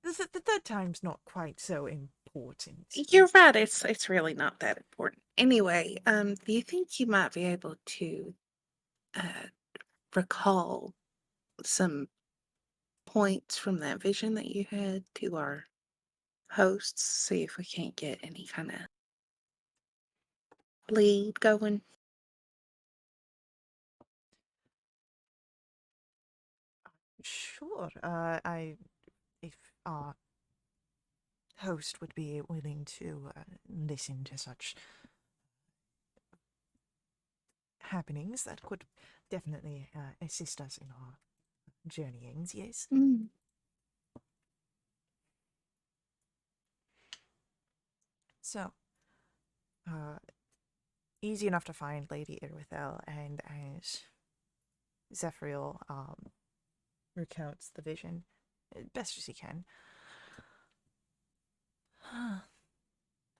the third time's not quite so important. You're right, it's really not that important. Anyway, do you think you might be able to uh recall some points from that vision that you had to our hosts? See if we can't get any kind of lead going. Sure, if our host would be willing to listen to such happenings, that could definitely assist us in our journeyings, yes. Mm. So, uh, easy enough to find Lady Irwithel, and as Zephyriel recounts the vision best as he can.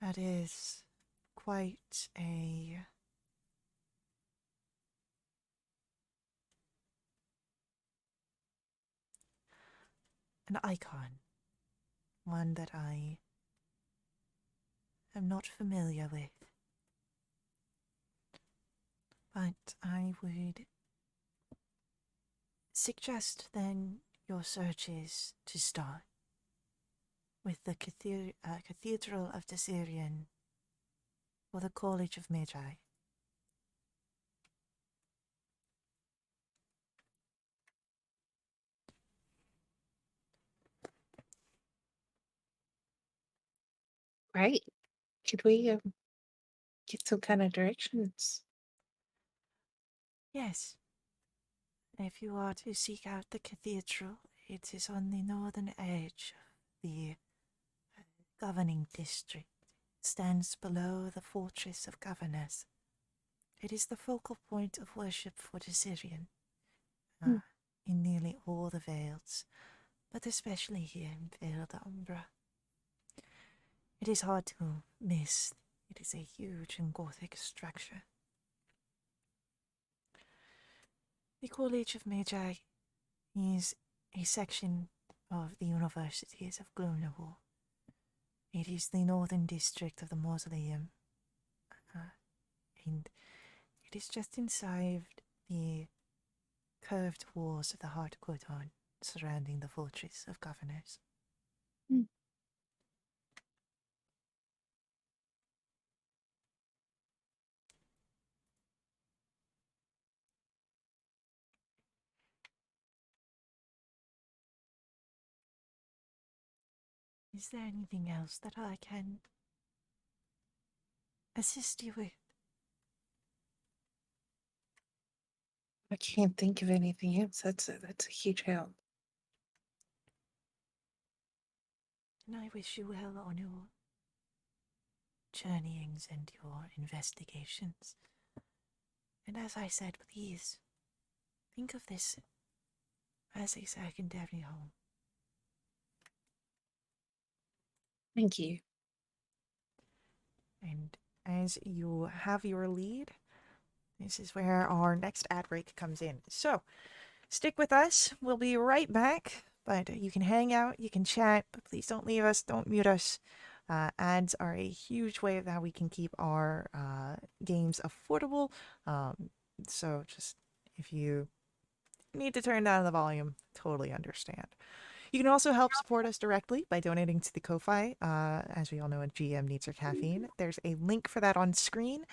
That is quite an icon, one that I am not familiar with. But I would suggest then your searches to start with the Cathedral of the Syrian or the College of Magi. Right. Could we get some kind of directions? Yes, if you are to seek out the cathedral, it is on the northern edge of the governing district. It stands below the fortress of governors. It is the focal point of worship for the Syrian Hmm. in nearly all the Vales, but especially here in Vale d'Umbra. It is hard to miss. It is a huge and Gothic structure. The College of Magi is a section of the universities of Gloomnawal. It is the northern district of the mausoleum, and it is just inside the curved walls of the Hart Cordon surrounding the fortress of governors. Hmm. Is there anything else that I can assist you with? I can't think of anything else. That's a huge help. And I wish you well on your journeyings and your investigations. And as I said, please think of this as a secondary home. Thank you. And as you have your lead, this is where our next ad break comes in. So, stick with us. We'll be right back. But you can hang out, you can chat, but please don't leave us, don't mute us. Ads are a huge way of how we can keep our games affordable. So just if you need to turn down the volume, totally understand. You can also help support us directly by donating to the Ko-Fi. As we all know, a GM needs her caffeine. There's a link for that on screen.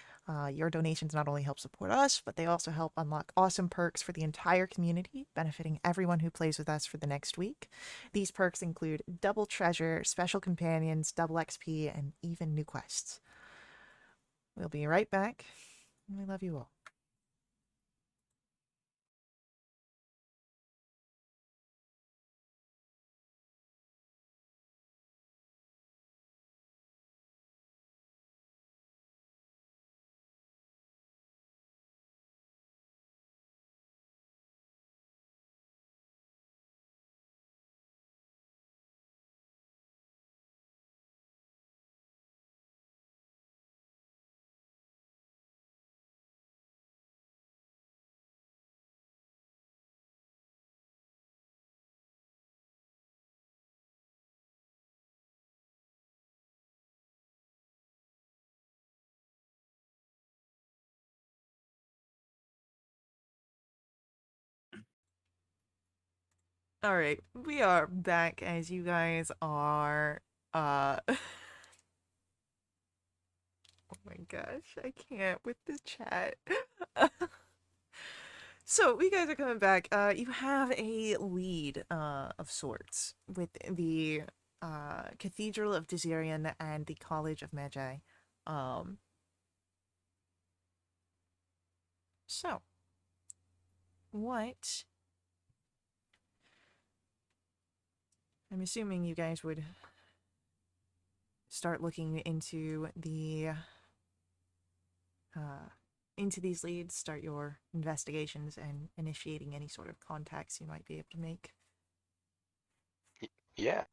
Your donations not only help support us, but they also help unlock awesome perks for the entire community, benefiting everyone who plays with us for the next week. These perks include double treasure, special companions, double XP, and even new quests. We'll be right back. We love you all. All right, we are back as you guys are oh my gosh, I can't with the chat. So you guys are coming back. You have a lead of sorts with the Cathedral of Desirian and the College of Magi. So what I'm assuming you guys would start looking into these leads, start your investigations, and initiating any sort of contacts you might be able to make. Yeah.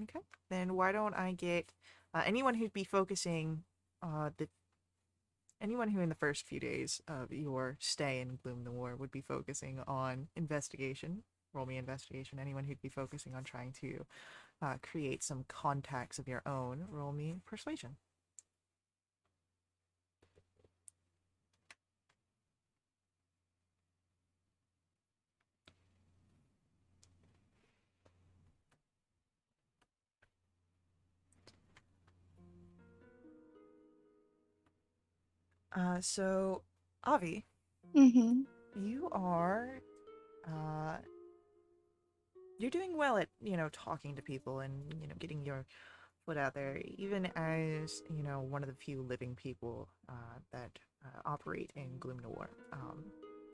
Okay. Then why don't I get anyone who'd be focusing anyone who in the first few days of your stay in Gloom the War would be focusing on investigation. Roll me investigation. Anyone who'd be focusing on trying to create some contacts of your own, roll me persuasion. So Avi, Mm-hmm. you are you're doing well at, talking to people and, getting your foot out there, even as, one of the few living people that operate in Gloom Noir.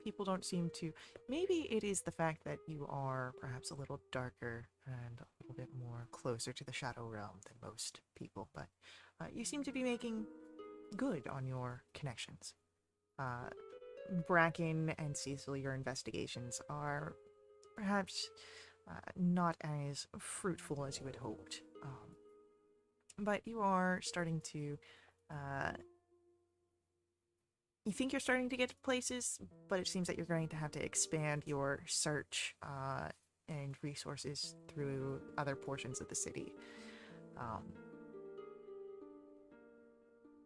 People don't seem to. Maybe it is the fact that you are perhaps a little darker and a little bit more closer to the Shadow Realm than most people, but you seem to be making good on your connections. Bracken and Cecil, your investigations are perhaps not as fruitful as you had hoped. But you are starting to. You think you're starting to get to places, but it seems that you're going to have to expand your search and resources through other portions of the city.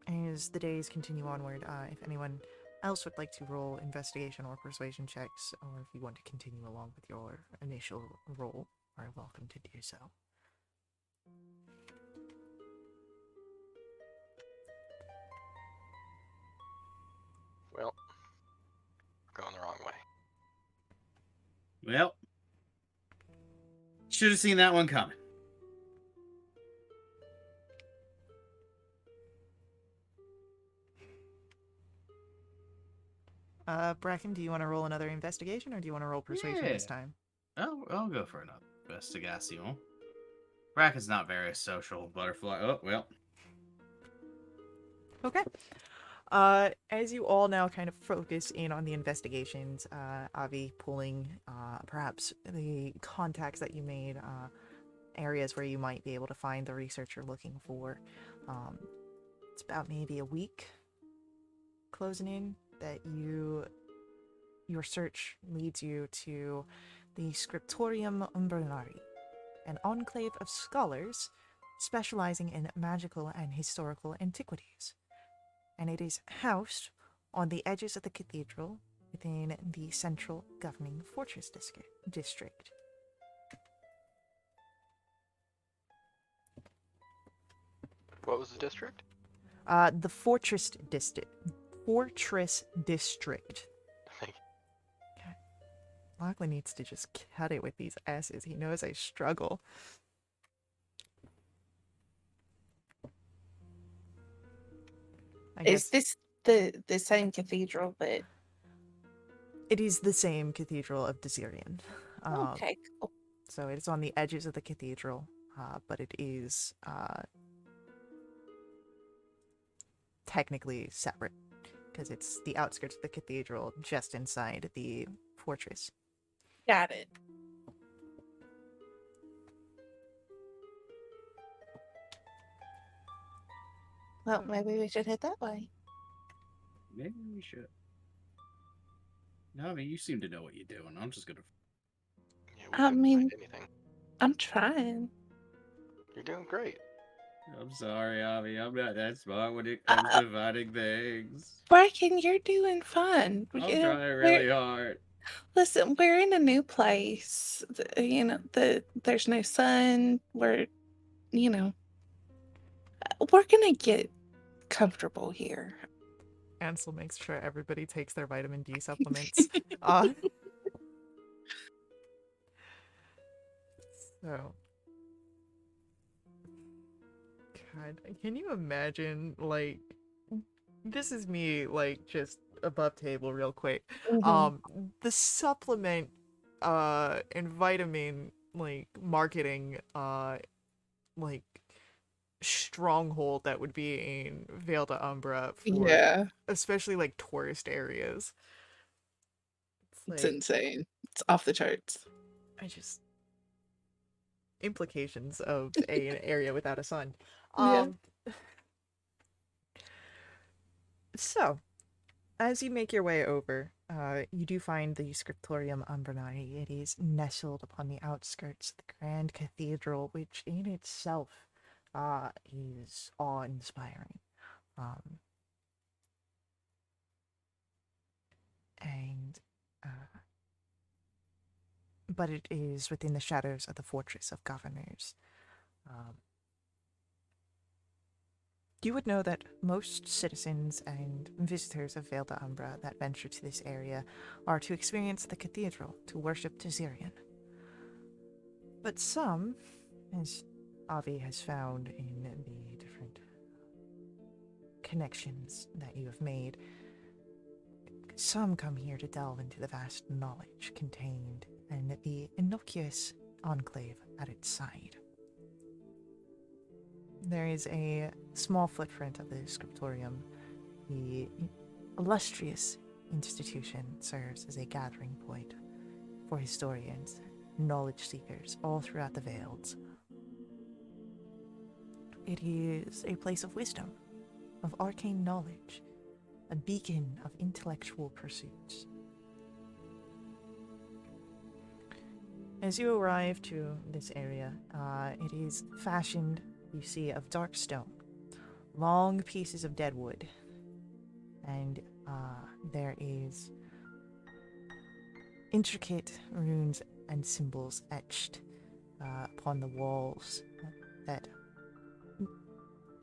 As the days continue onward, if anyone else would like to roll investigation or persuasion checks, or if you want to continue along with your initial roll, are welcome to do so. Well, we're going the wrong way. Well, should have seen that one coming. Bracken, do you want to roll another investigation, or do you want to roll persuasion this time? I'll go for another investigation. Bracken's not very social butterfly. Oh, well. Okay. As you all now kind of focus in on the investigations, Avi pulling perhaps the contacts that you made, areas where you might be able to find the research you're looking for. It's about maybe a week closing in that your search leads you to the Scriptorium Umbranari, an enclave of scholars specializing in magical and historical antiquities. And it is housed on the edges of the cathedral within the central governing fortress district. What was the district? The fortress district. Fortress district. Thank God, Lachlan needs to just cut it with these S's. He knows I struggle. I Is guess this the same cathedral that? it is the same Cathedral of Desirian. Okay, cool. So it's on the edges of the cathedral, but it is technically separate because it's the outskirts of the cathedral just inside the fortress. Got it. Well, maybe we should head that way. Maybe we should. No, I mean, you seem to know what you're doing. I'm just gonna. Yeah, we I couldn't mean- find anything. I'm trying. You're doing great. I'm sorry, Avi. I'm not that smart when it comes to finding things. Bracken, you're doing fine. I'm You know, trying really hard. listen, we're in a new place. There's no sun. We're gonna get comfortable here. Ansel makes sure everybody takes their vitamin D supplements. So, God, can you imagine, like, this is me, like, just above table real quick. The supplement, and vitamin, like, marketing, like, stronghold that would be in Vale de Umbra for Yeah, especially, like, tourist areas. it's Like, insane. It's off the charts. I just implications of an area without a sun. Yeah. So, as you make your way over, you do find the Scriptorium Umbranari. It is nestled upon the outskirts of the Grand Cathedral, which in itself is awe-inspiring. And but it is within the shadows of the Fortress of Governors. You would know that most citizens and visitors of Vale de Umbra that venture to this area are to experience the cathedral, to worship Desirian. But some, as Avi has found in the different connections that you have made, some come here to delve into the vast knowledge contained in the innocuous enclave at its side. There is a small footprint of the scriptorium. The illustrious institution serves as a gathering point for historians, knowledge seekers all throughout the Vales. It is a place of wisdom, of arcane knowledge, a beacon of intellectual pursuits. As you arrive to this area, it is fashioned, you see, of dark stone, long pieces of dead wood, and there is intricate runes and symbols etched upon the walls that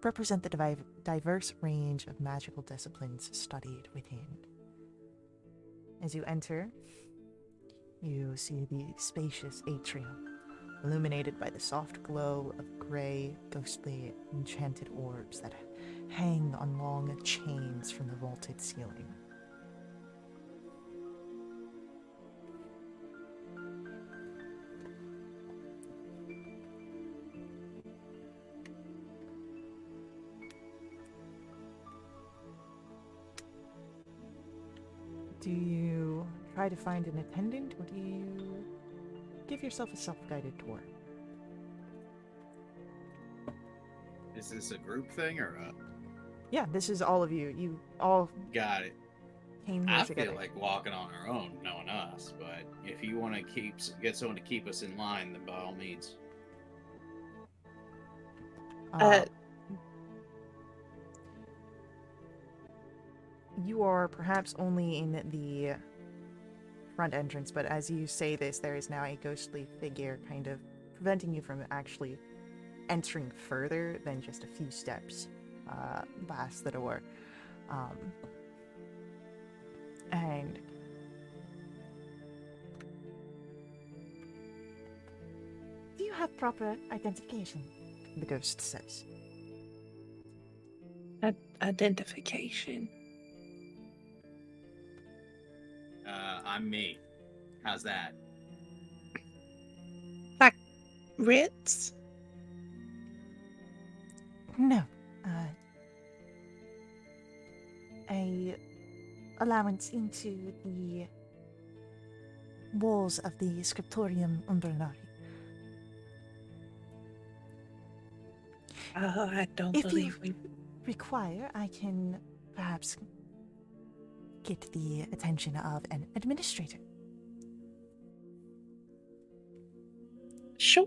represent the diverse range of magical disciplines studied within. As you enter, you see the spacious atrium, illuminated by the soft glow of gray, ghostly, enchanted orbs that hang on long chains from the vaulted ceiling. Do you try to find an attendant, or do you give yourself a self-guided tour? Is this a group thing or a... Yeah, this is all of you. You all Got it. came here I together. feel like walking on our own, knowing us, but if you want to get someone to keep us in line, then by all means. You are perhaps only in the front entrance, but as you say this, there is now a ghostly figure kind of preventing you from actually entering further than just a few steps past the door. And do you have proper identification? The ghost says. Identification. I'm me. How's that? Like Ritz? No. A allowance into the walls of the Scriptorium Umbranari. Oh, I don't If believe we... require, I can perhaps get the attention of an administrator. Sure.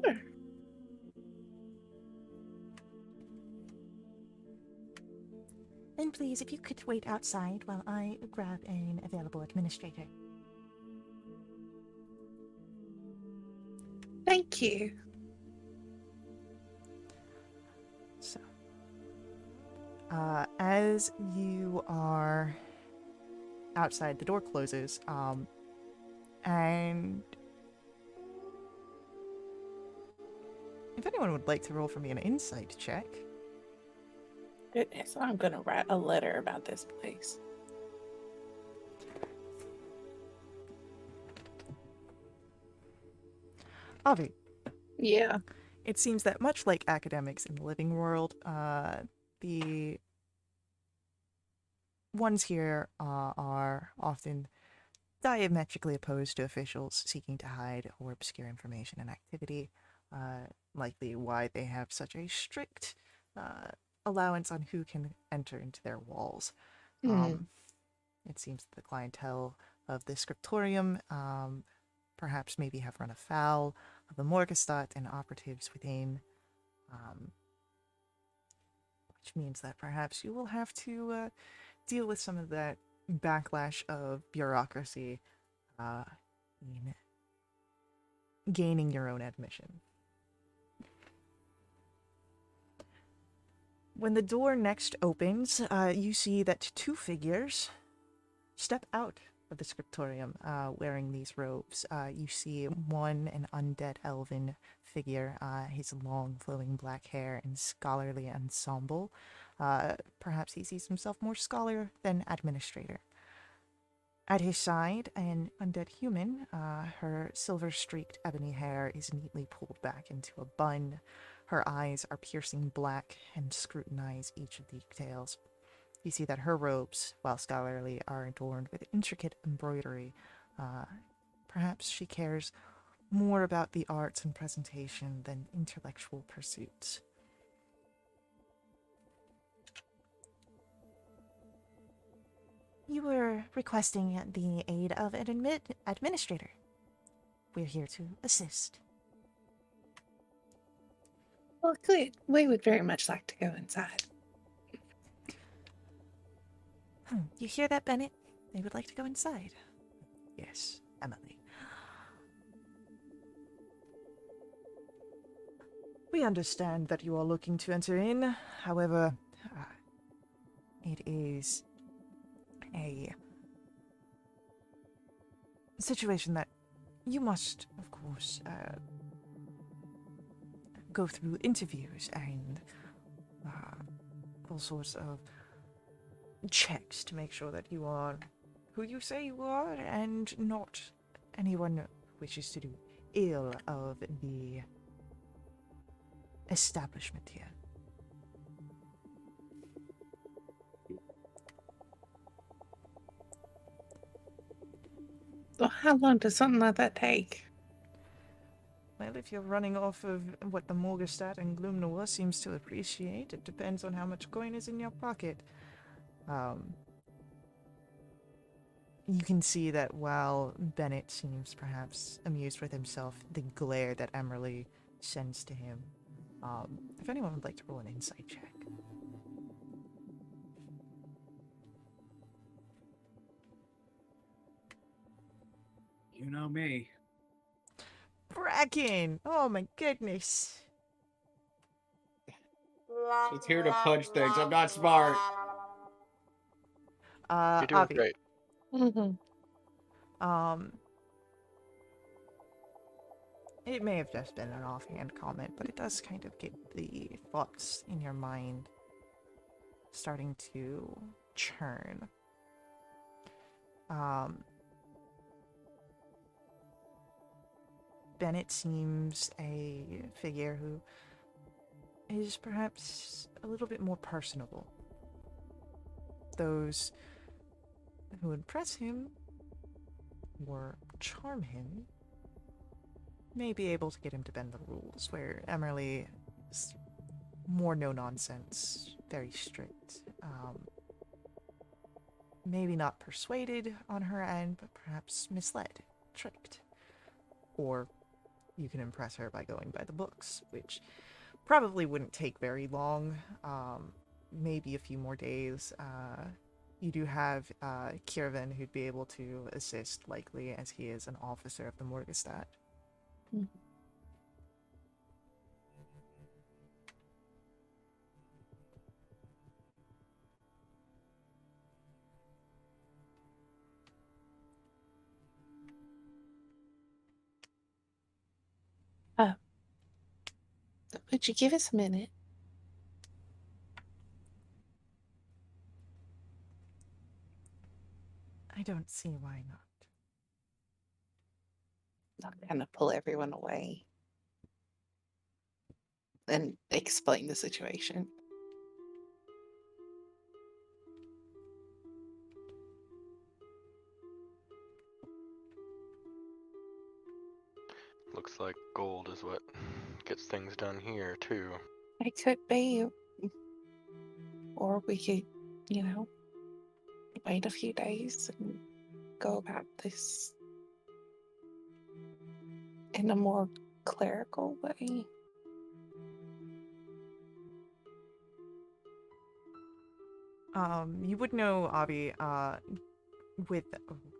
Then please, if you could wait outside while I grab an available administrator. Thank you. So, as you are outside, the door closes, and if anyone would like to roll for me an insight check. Goodness, I'm gonna write a letter about this place. Avi, Yeah. it seems that much like academics in the living world, the ones here are often diametrically opposed to officials seeking to hide or obscure information and activity, likely why they have such a strict allowance on who can enter into their walls. It seems that the clientele of the scriptorium perhaps maybe have run afoul of the Morgenstadt and operatives within, which means that perhaps you will have to deal with some of that backlash of bureaucracy in gaining your own admission. When the door next opens, you see that two figures step out of the scriptorium wearing these robes. You see one, an undead elven figure, his long flowing black hair and scholarly ensemble. Perhaps he sees himself more scholar than administrator. At his side, an undead human. Her silver-streaked ebony hair is neatly pulled back into a bun. Her eyes are piercing black and scrutinize each of the details. You see that her robes, while scholarly, are adorned with intricate embroidery. Perhaps she cares more about the arts and presentation than intellectual pursuits. You were requesting the aid of an administrator. We're here to assist. Well, good. We would very much like to go inside. You hear that, Bennett? They would like to go inside. Yes, Emily. We understand that you are looking to enter in. However, it is a situation that you must, of course, go through interviews and all sorts of checks to make sure that you are who you say you are and not anyone who wishes to do ill of the establishment here. How long does something like that take? Well, if you're running off of what the Morgenstern and Gloom Noir seems to appreciate, it depends on how much coin is in your pocket. You can see that while Bennett seems perhaps amused with himself, the glare that Emily sends to him. If anyone would like to roll an insight check. You know me. Bracken! Oh my goodness. It's here to punch things. I'm not smart. You're doing Avi. great. Um, it may have just been an offhand comment, but it does kind of get the thoughts in your mind starting to churn. Bennett seems a figure who is perhaps a little bit more personable. Those who impress him or charm him may be able to get him to bend the rules, where Emily is more no-nonsense, very strict. Maybe not persuaded on her end, but perhaps misled, tricked. Or you can impress her by going by the books, which probably wouldn't take very long, maybe a few more days. You do have Kiervan who'd be able to assist, likely, as he is an officer of the Morgenstern. Would you give us a minute? I don't see why not. I'll kind of pull everyone away and explain the situation. Looks like gold is what gets things done here, too. It could be, or we could, wait a few days and go about this in a more clerical way. You would know, Avi, with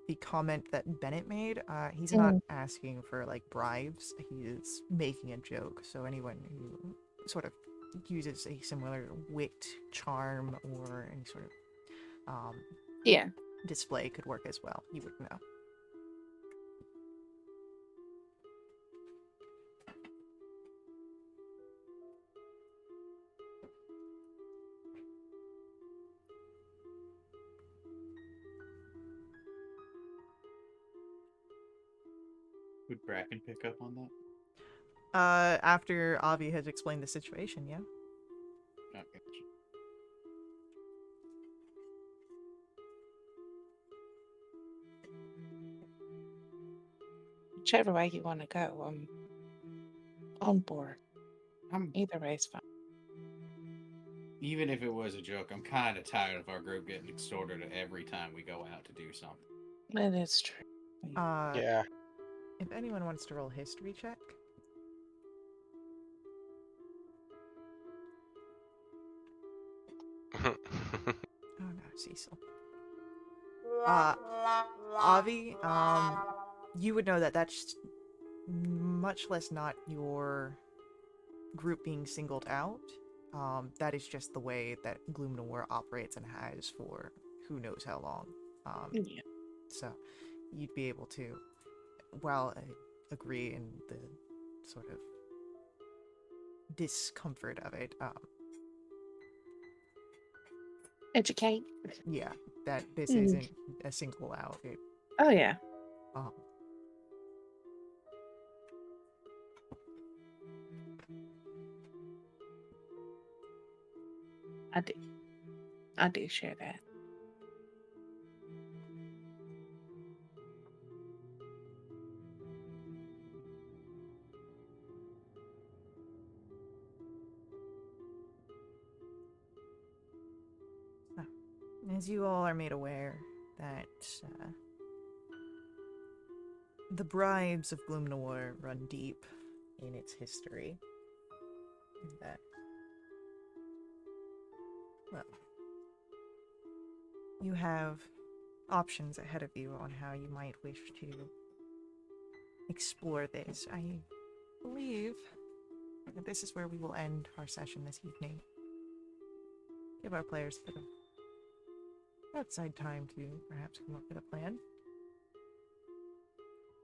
the comment that Bennett made, he's not asking for, like, bribes. He is making a joke. So anyone who sort of uses a similar wit, charm, or any sort of display could work as well. You would know. Would Bracken pick up on that? After Avi has explained the situation, yeah? Okay. Whichever way you want to go, I'm on board. Either way is fine. Even if it was a joke, I'm kind of tired of our group getting extorted every time we go out to do something. That is true. Yeah. If anyone wants to roll a history check. Oh no, Cecil. Avi, you would know that that's much less not your group being singled out. That is just the way that Gloom Noir operates and has for who knows how long. So you'd be able to, while I agree in the sort of discomfort of it, Educate. yeah, that this isn't a single out. Oh yeah. I do share that. As you all are made aware that the bribes of Gloom Noir run deep in its history. And that, well, you have options ahead of you on how you might wish to explore this. I believe that this is where we will end our session this evening. Give our players a bit of outside time to perhaps come up with a plan.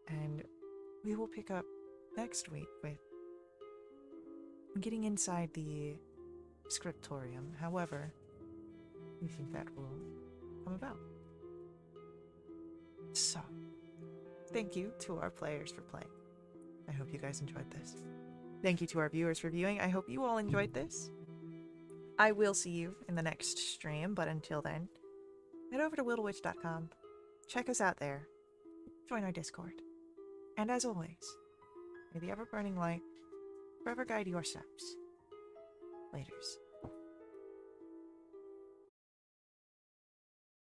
And we will pick up next week with getting inside the scriptorium, however we think that will come about. So, thank you to our players for playing. I hope you guys enjoyed this. Thank you to our viewers for viewing. I hope you all enjoyed this. I will see you in the next stream, but until then, head over to wildewitch.com. Check us out there. Join our Discord. And as always, may the ever-burning light forever guide your steps. Laters.